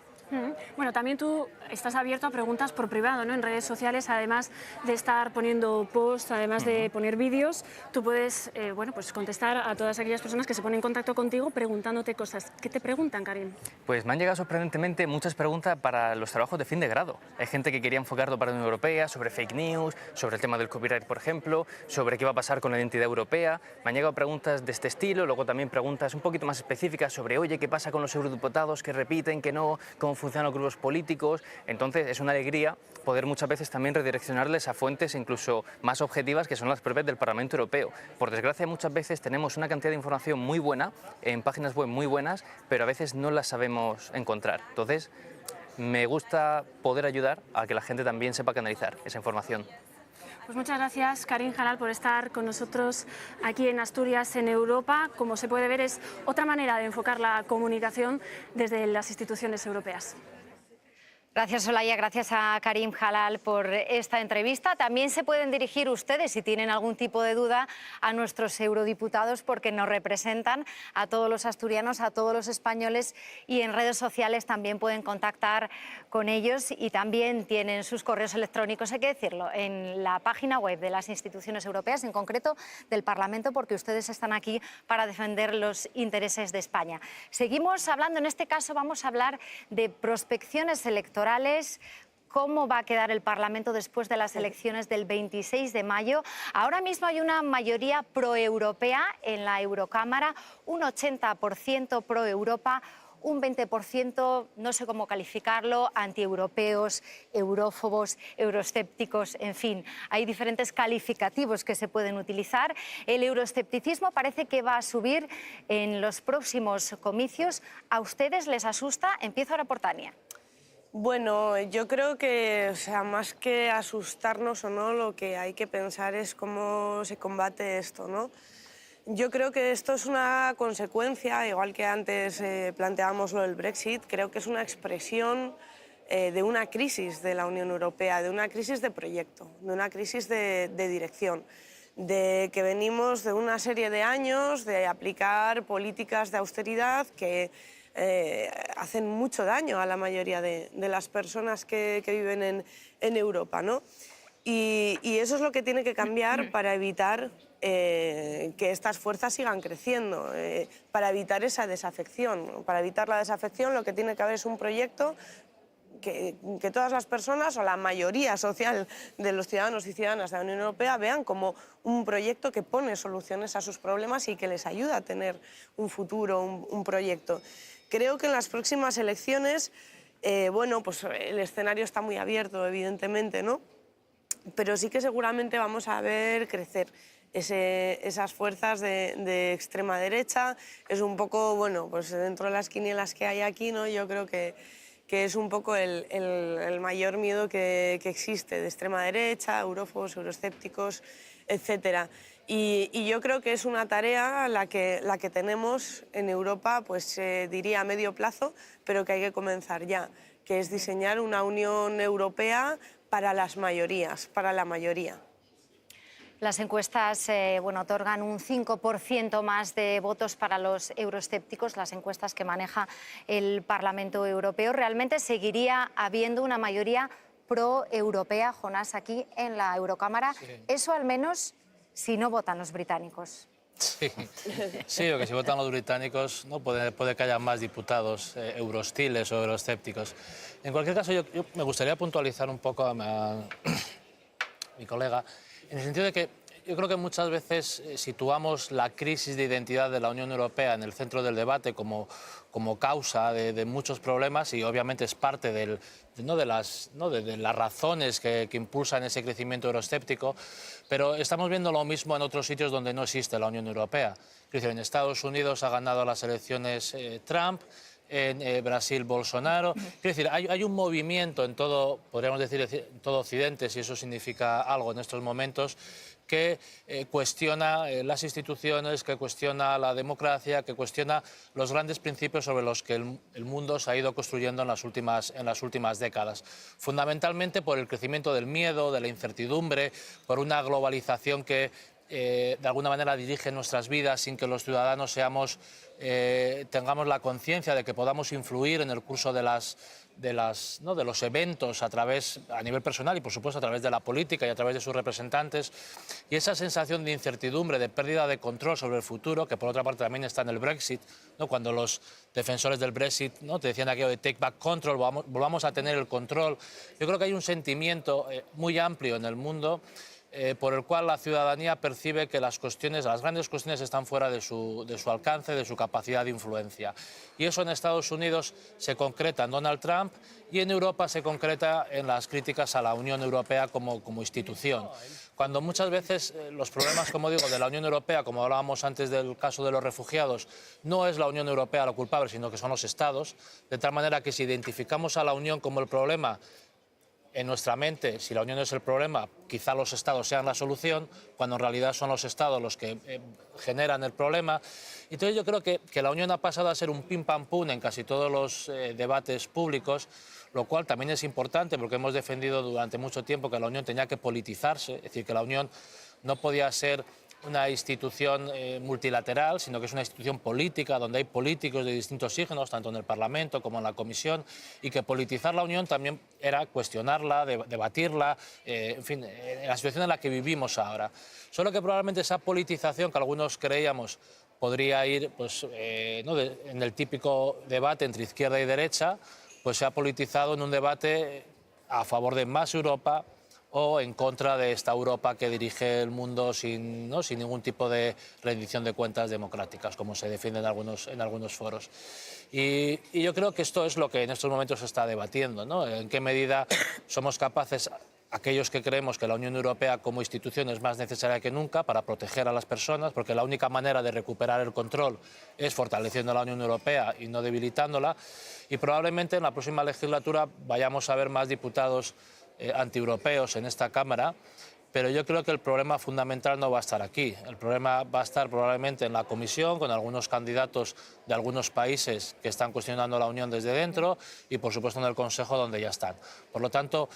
Bueno, también tú estás abierto a preguntas por privado, ¿no? En redes sociales, además de estar poniendo posts, además de poner vídeos, tú puedes bueno, pues contestar a todas aquellas personas que se ponen en contacto contigo preguntándote cosas. ¿Qué te preguntan, Karim? Pues me han llegado sorprendentemente muchas preguntas para los trabajos de fin de grado. Hay gente que quería enfocarlo para la Unión Europea, sobre fake news, sobre el tema del copyright, por ejemplo, sobre qué va a pasar con la identidad europea. Me han llegado preguntas de este estilo, luego también preguntas un poquito más específicas sobre, oye, ¿qué pasa con los eurodiputados que repiten, que no, cómo funcionan los grupos políticos? Entonces es una alegría poder muchas veces también redireccionarles a fuentes incluso más objetivas que son las propias del Parlamento Europeo. Por desgracia, muchas veces tenemos una cantidad de información muy buena, en páginas web muy buenas, pero a veces no las sabemos encontrar. Entonces, me gusta poder ayudar a que la gente también sepa canalizar esa información. Pues muchas gracias, Karim Jalal, por estar con nosotros aquí en Asturias, en Europa. Como se puede ver, es otra manera de enfocar la comunicación desde las instituciones europeas. Gracias, Olaya, gracias a Karim Jalal por esta entrevista. También se pueden dirigir ustedes, si tienen algún tipo de duda, a nuestros eurodiputados porque nos representan a todos los asturianos, a todos los españoles, y en redes sociales también pueden contactar con ellos y también tienen sus correos electrónicos, hay que decirlo, en la página web de las instituciones europeas, en concreto del Parlamento, porque ustedes están aquí para defender los intereses de España. Seguimos hablando, en este caso vamos a hablar de prospecciones electorales. ¿Cómo va a quedar el Parlamento después de las elecciones del 26 de mayo? Ahora mismo hay una mayoría proeuropea en la Eurocámara, un 80% pro-Europa, un 20%, no sé cómo calificarlo, antieuropeos, eurófobos, euroescépticos, en fin, hay diferentes calificativos que se pueden utilizar. El euroescepticismo parece que va a subir en los próximos comicios. ¿A ustedes les asusta? Empiezo ahora por Tania. Bueno, yo creo que, o sea, más que asustarnos o no, lo que hay que pensar es cómo se combate esto, ¿no? Yo creo que esto es una consecuencia, igual que antes planteábamos lo del Brexit, creo que es una expresión de una crisis de la Unión Europea, de una crisis de proyecto, de una crisis de dirección, de que venimos de una serie de años de aplicar políticas de austeridad que hacen mucho daño a la mayoría de las personas que viven en Europa, ¿no? Y eso es lo que tiene que cambiar para evitar que estas fuerzas sigan creciendo, para evitar esa desafección. Para evitar la desafección lo que tiene que haber es un proyecto que todas las personas o la mayoría social de los ciudadanos y ciudadanas de la Unión Europea vean como un proyecto que pone soluciones a sus problemas y que les ayuda a tener un futuro, un proyecto. Creo que en las próximas elecciones, bueno, pues el escenario está muy abierto, evidentemente, ¿no? Pero sí que seguramente vamos a ver crecer esas fuerzas de extrema derecha. Es un poco, bueno, pues dentro de las quinielas que hay aquí, ¿no? Yo creo que es un poco el mayor miedo que existe, de extrema derecha, eurófobos, euroescépticos, etc. Y yo creo que es una tarea la que tenemos en Europa, pues diría a medio plazo, pero que hay que comenzar ya, que es diseñar una Unión Europea para las mayorías, para la mayoría. Las encuestas otorgan un 5% más de votos para los euroescépticos, las encuestas que maneja el Parlamento Europeo. ¿Realmente seguiría habiendo una mayoría pro-europea, Jonás, aquí en la Eurocámara? Sí. Eso al menos si no votan los británicos. Sí, porque si votan los británicos no puede que haya más diputados eurohostiles o euroescépticos. En cualquier caso, yo me gustaría puntualizar un poco a mi colega, en el sentido de que yo creo que muchas veces situamos la crisis de identidad de la Unión Europea en el centro del debate como causa de muchos problemas, y obviamente es parte de las razones que impulsan ese crecimiento euroescéptico, pero estamos viendo lo mismo en otros sitios donde no existe la Unión Europea. Es decir, en Estados Unidos ha ganado las elecciones Trump, en Brasil Bolsonaro. Es decir, hay un movimiento en todo, podríamos decir, en todo Occidente, si eso significa algo en estos momentos, que cuestiona las instituciones, que cuestiona la democracia, que cuestiona los grandes principios sobre los que el mundo se ha ido construyendo en las últimas décadas. Fundamentalmente por el crecimiento del miedo, de la incertidumbre, por una globalización que de alguna manera dirige nuestras vidas sin que los ciudadanos tengamos la conciencia de que podamos influir en el curso de los eventos a nivel personal y por supuesto a través de la política y a través de sus representantes, y esa sensación de incertidumbre, de pérdida de control sobre el futuro, que por otra parte también está en el Brexit, ¿no? Cuando los defensores del Brexit, ¿no?, te decían aquello de take back control, volvamos a tener el control. Yo creo que hay un sentimiento muy amplio en el mundo por el cual la ciudadanía percibe que las grandes cuestiones están fuera de su alcance, de su capacidad de influencia. Y eso en Estados Unidos se concreta en Donald Trump y en Europa se concreta en las críticas a la Unión Europea como institución. Cuando muchas veces los problemas, como digo, de la Unión Europea, como hablábamos antes del caso de los refugiados, no es la Unión Europea la culpable, sino que son los Estados, de tal manera que si identificamos a la Unión como el problema, en nuestra mente, si la Unión es el problema, quizá los Estados sean la solución, cuando en realidad son los Estados los que generan el problema. Entonces yo creo que la Unión ha pasado a ser un pim pam pum en casi todos los debates públicos, lo cual también es importante porque hemos defendido durante mucho tiempo que la Unión tenía que politizarse, es decir, que la Unión no podía ser una institución multilateral, sino que es una institución política donde hay políticos de distintos signos, tanto en el Parlamento como en la Comisión, y que politizar la Unión también era cuestionarla, debatirla, en fin, en la situación en la que vivimos ahora. Solo que probablemente esa politización que algunos creíamos podría ir pues, en el típico debate entre izquierda y derecha, pues se ha politizado en un debate a favor de más Europa o en contra de esta Europa que dirige el mundo sin ningún tipo de rendición de cuentas democráticas, como se defiende en algunos foros. Y yo creo que esto es lo que en estos momentos se está debatiendo, ¿no? En qué medida somos capaces, aquellos que creemos que la Unión Europea como institución es más necesaria que nunca para proteger a las personas, porque la única manera de recuperar el control es fortaleciendo la Unión Europea y no debilitándola, y probablemente en la próxima legislatura vayamos a ver más diputados antieuropeos en esta Cámara, pero yo creo que el problema fundamental no va a estar aquí. El problema va a estar probablemente en la Comisión, con algunos candidatos de algunos países que están cuestionando la Unión desde dentro, y por supuesto en el Consejo, donde ya están. Por lo tanto,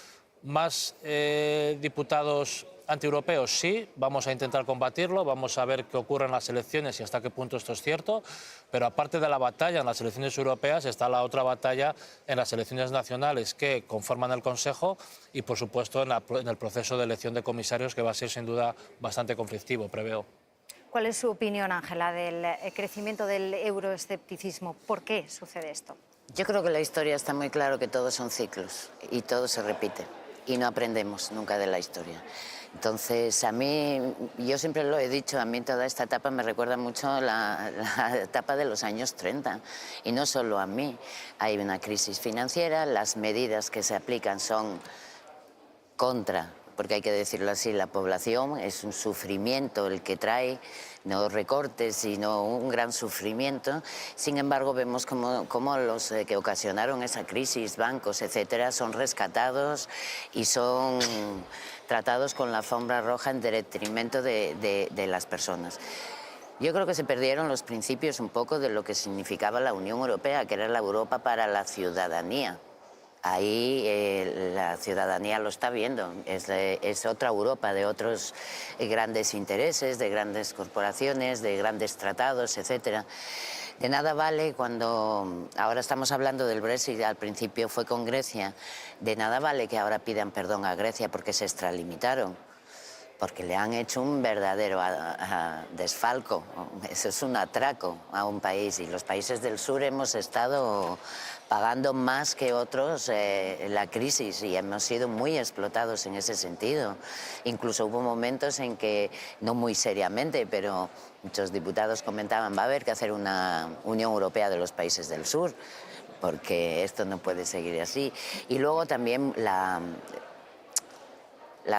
más diputados Antieuropeos sí, vamos a intentar combatirlo, vamos a ver qué ocurre en las elecciones y hasta qué punto esto es cierto, pero aparte de la batalla en las elecciones europeas está la otra batalla en las elecciones nacionales que conforman el Consejo y por supuesto en el proceso de elección de comisarios, que va a ser sin duda bastante conflictivo, preveo. ¿Cuál es su opinión, Ángela, del crecimiento del euroescepticismo? ¿Por qué sucede esto? Yo creo que la historia está muy claro que todos son ciclos y todo se repite y no aprendemos nunca de la historia. Entonces, a mí, yo siempre lo he dicho, a mí toda esta etapa me recuerda mucho la etapa de los años 30. Y no solo a mí, hay una crisis financiera, las medidas que se aplican son contra, porque hay que decirlo así, la población, es un sufrimiento el que trae, no recortes, sino un gran sufrimiento. Sin embargo, vemos cómo los que ocasionaron esa crisis, bancos, etcétera, son rescatados y son tratados con la alfombra roja en detrimento de las personas. Yo creo que se perdieron los principios un poco de lo que significaba la Unión Europea, que era la Europa para la ciudadanía. Ahí la ciudadanía lo está viendo, es otra Europa de otros grandes intereses, de grandes corporaciones, de grandes tratados, etcétera. De nada vale cuando ahora estamos hablando del Brexit, al principio fue con Grecia, de nada vale que ahora pidan perdón a Grecia porque se extralimitaron, porque le han hecho un verdadero desfalco, eso es un atraco a un país y los países del sur hemos estado pagando más que otros la crisis y hemos sido muy explotados en ese sentido. Incluso hubo momentos en que, no muy seriamente, pero muchos diputados comentaban, va a haber que hacer una Unión Europea de los países del sur, porque esto no puede seguir así. Y luego también las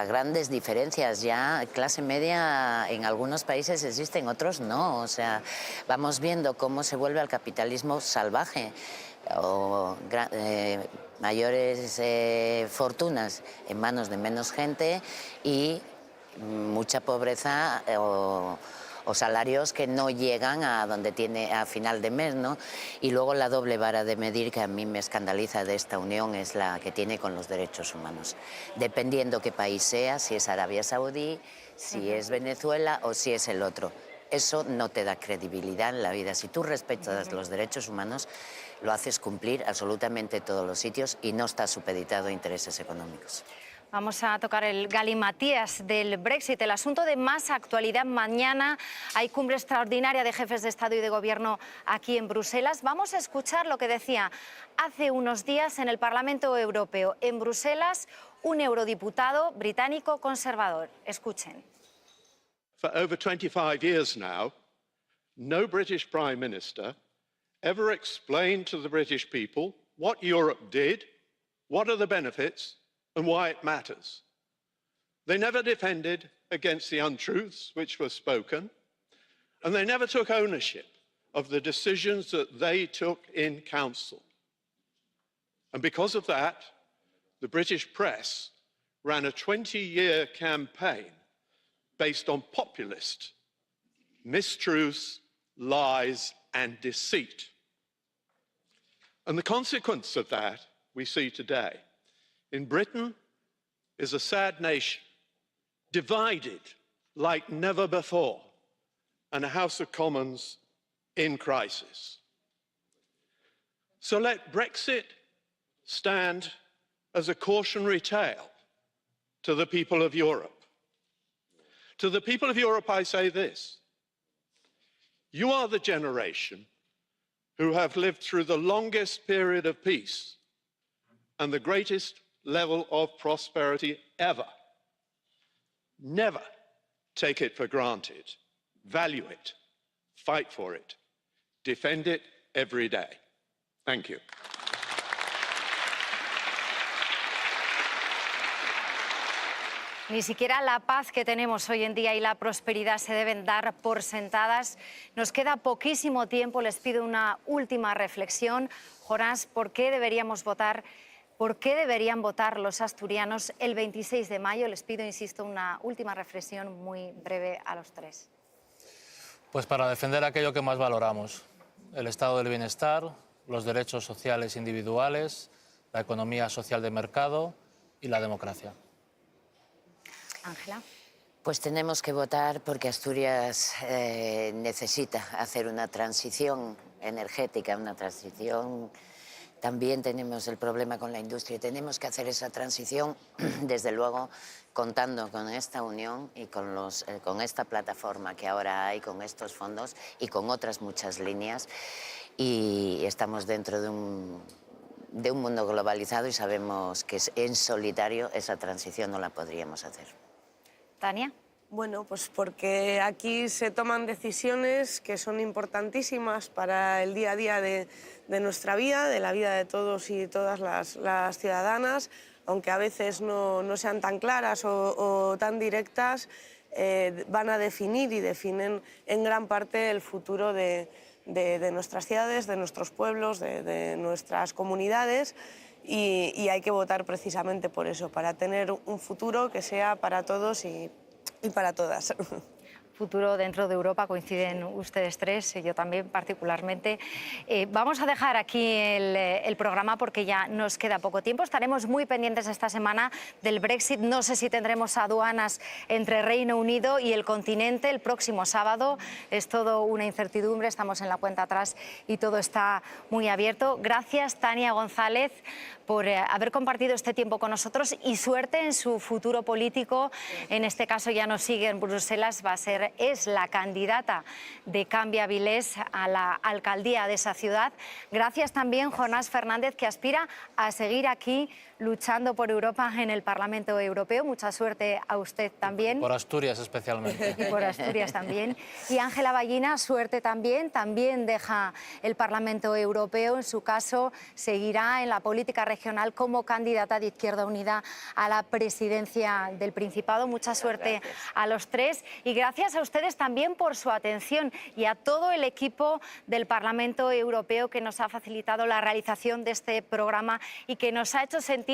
grandes diferencias, ya clase media en algunos países existen, otros no. O sea, vamos viendo cómo se vuelve al capitalismo salvaje o mayores fortunas en manos de menos gente y mucha pobreza o salarios que no llegan a donde tiene a final de mes, ¿no? Y luego la doble vara de medir que a mí me escandaliza de esta unión es la que tiene con los derechos humanos. Dependiendo qué país sea, si es Arabia Saudí, si es Venezuela o si es el otro. Eso no te da credibilidad en la vida. Si tú respetas los derechos humanos, lo haces cumplir absolutamente todos los sitios y no está supeditado a intereses económicos. Vamos a tocar el galimatías del Brexit, el asunto de más actualidad. Mañana hay cumbre extraordinaria de jefes de Estado y de Gobierno aquí en Bruselas. Vamos a escuchar lo que decía hace unos días en el Parlamento Europeo. En Bruselas, un eurodiputado británico conservador. Escuchen. For over 25 years now, no British Prime Minister ever explained to the British people what Europe did, what are the benefits, and why it matters. They never defended against the untruths which were spoken, and they never took ownership of the decisions that they took in Council. And because of that, the British press ran a 20-year campaign based on populist mistruths, lies, and deceit. And the consequence of that we see today. In Britain is a sad nation, divided like never before, and a House of Commons in crisis. So let Brexit stand as a cautionary tale to the people of Europe. To the people of Europe, I say this. You are the generation who have lived through the longest period of peace and the greatest level of prosperity ever. Never take it for granted. Value it. Fight for it. Defend it every day. Thank you. Ni siquiera la paz que tenemos hoy en día y la prosperidad se deben dar por sentadas. Nos queda poquísimo tiempo. Les pido una última reflexión. Jonás, ¿por qué deberían votar los asturianos el 26 de mayo? Les pido, insisto, una última reflexión muy breve a los tres. Pues para defender aquello que más valoramos, el estado del bienestar, los derechos sociales individuales, la economía social de mercado y la democracia. Ángela. Pues tenemos que votar porque Asturias necesita hacer una transición energética, una transición. También tenemos el problema con la industria y tenemos que hacer esa transición, desde luego, contando con esta unión y con esta plataforma que ahora hay, con estos fondos y con otras muchas líneas. Y estamos dentro de un mundo globalizado y sabemos que en solitario esa transición no la podríamos hacer. Tania. Bueno, pues porque aquí se toman decisiones que son importantísimas para el día a día de nuestra vida, de la vida de todos y todas las ciudadanas, aunque a veces no sean tan claras o tan directas, van a definir y definen en gran parte el futuro de nuestras ciudades, de nuestros pueblos, de nuestras comunidades. Y hay que votar precisamente por eso, para tener un futuro que sea para todos y para todas. Futuro dentro de Europa, coinciden ustedes tres, y yo también particularmente. Vamos a dejar aquí el programa porque ya nos queda poco tiempo. Estaremos muy pendientes esta semana del Brexit. No sé si tendremos aduanas entre Reino Unido y el continente el próximo sábado. Es todo una incertidumbre, estamos en la cuenta atrás y todo está muy abierto. Gracias, Tania González, por haber compartido este tiempo con nosotros y suerte en su futuro político. En este caso ya no sigue en Bruselas, es la candidata de Canvi Avilés a la alcaldía de esa ciudad. Gracias también, Jonás Fernández, que aspira a seguir aquí luchando por Europa en el Parlamento Europeo. Mucha suerte a usted también. Por Asturias especialmente. Y por Asturias también. Y Ángela Vallina, suerte también. También deja el Parlamento Europeo. En su caso, seguirá en la política regional como candidata de Izquierda Unida a la presidencia del Principado. Mucha suerte a los tres. Y gracias a ustedes también por su atención y a todo el equipo del Parlamento Europeo que nos ha facilitado la realización de este programa y que nos ha hecho sentir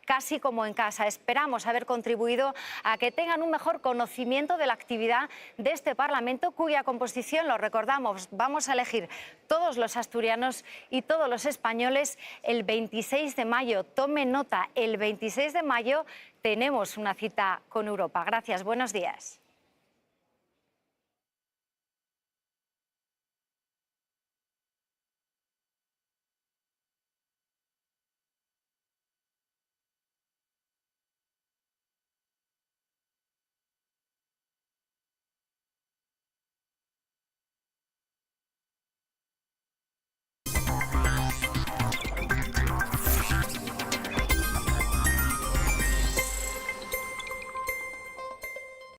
casi como en casa. Esperamos haber contribuido a que tengan un mejor conocimiento de la actividad de este Parlamento, cuya composición, lo recordamos, vamos a elegir todos los asturianos y todos los españoles el 26 de mayo. Tome nota, el 26 de mayo tenemos una cita con Europa. Gracias, buenos días.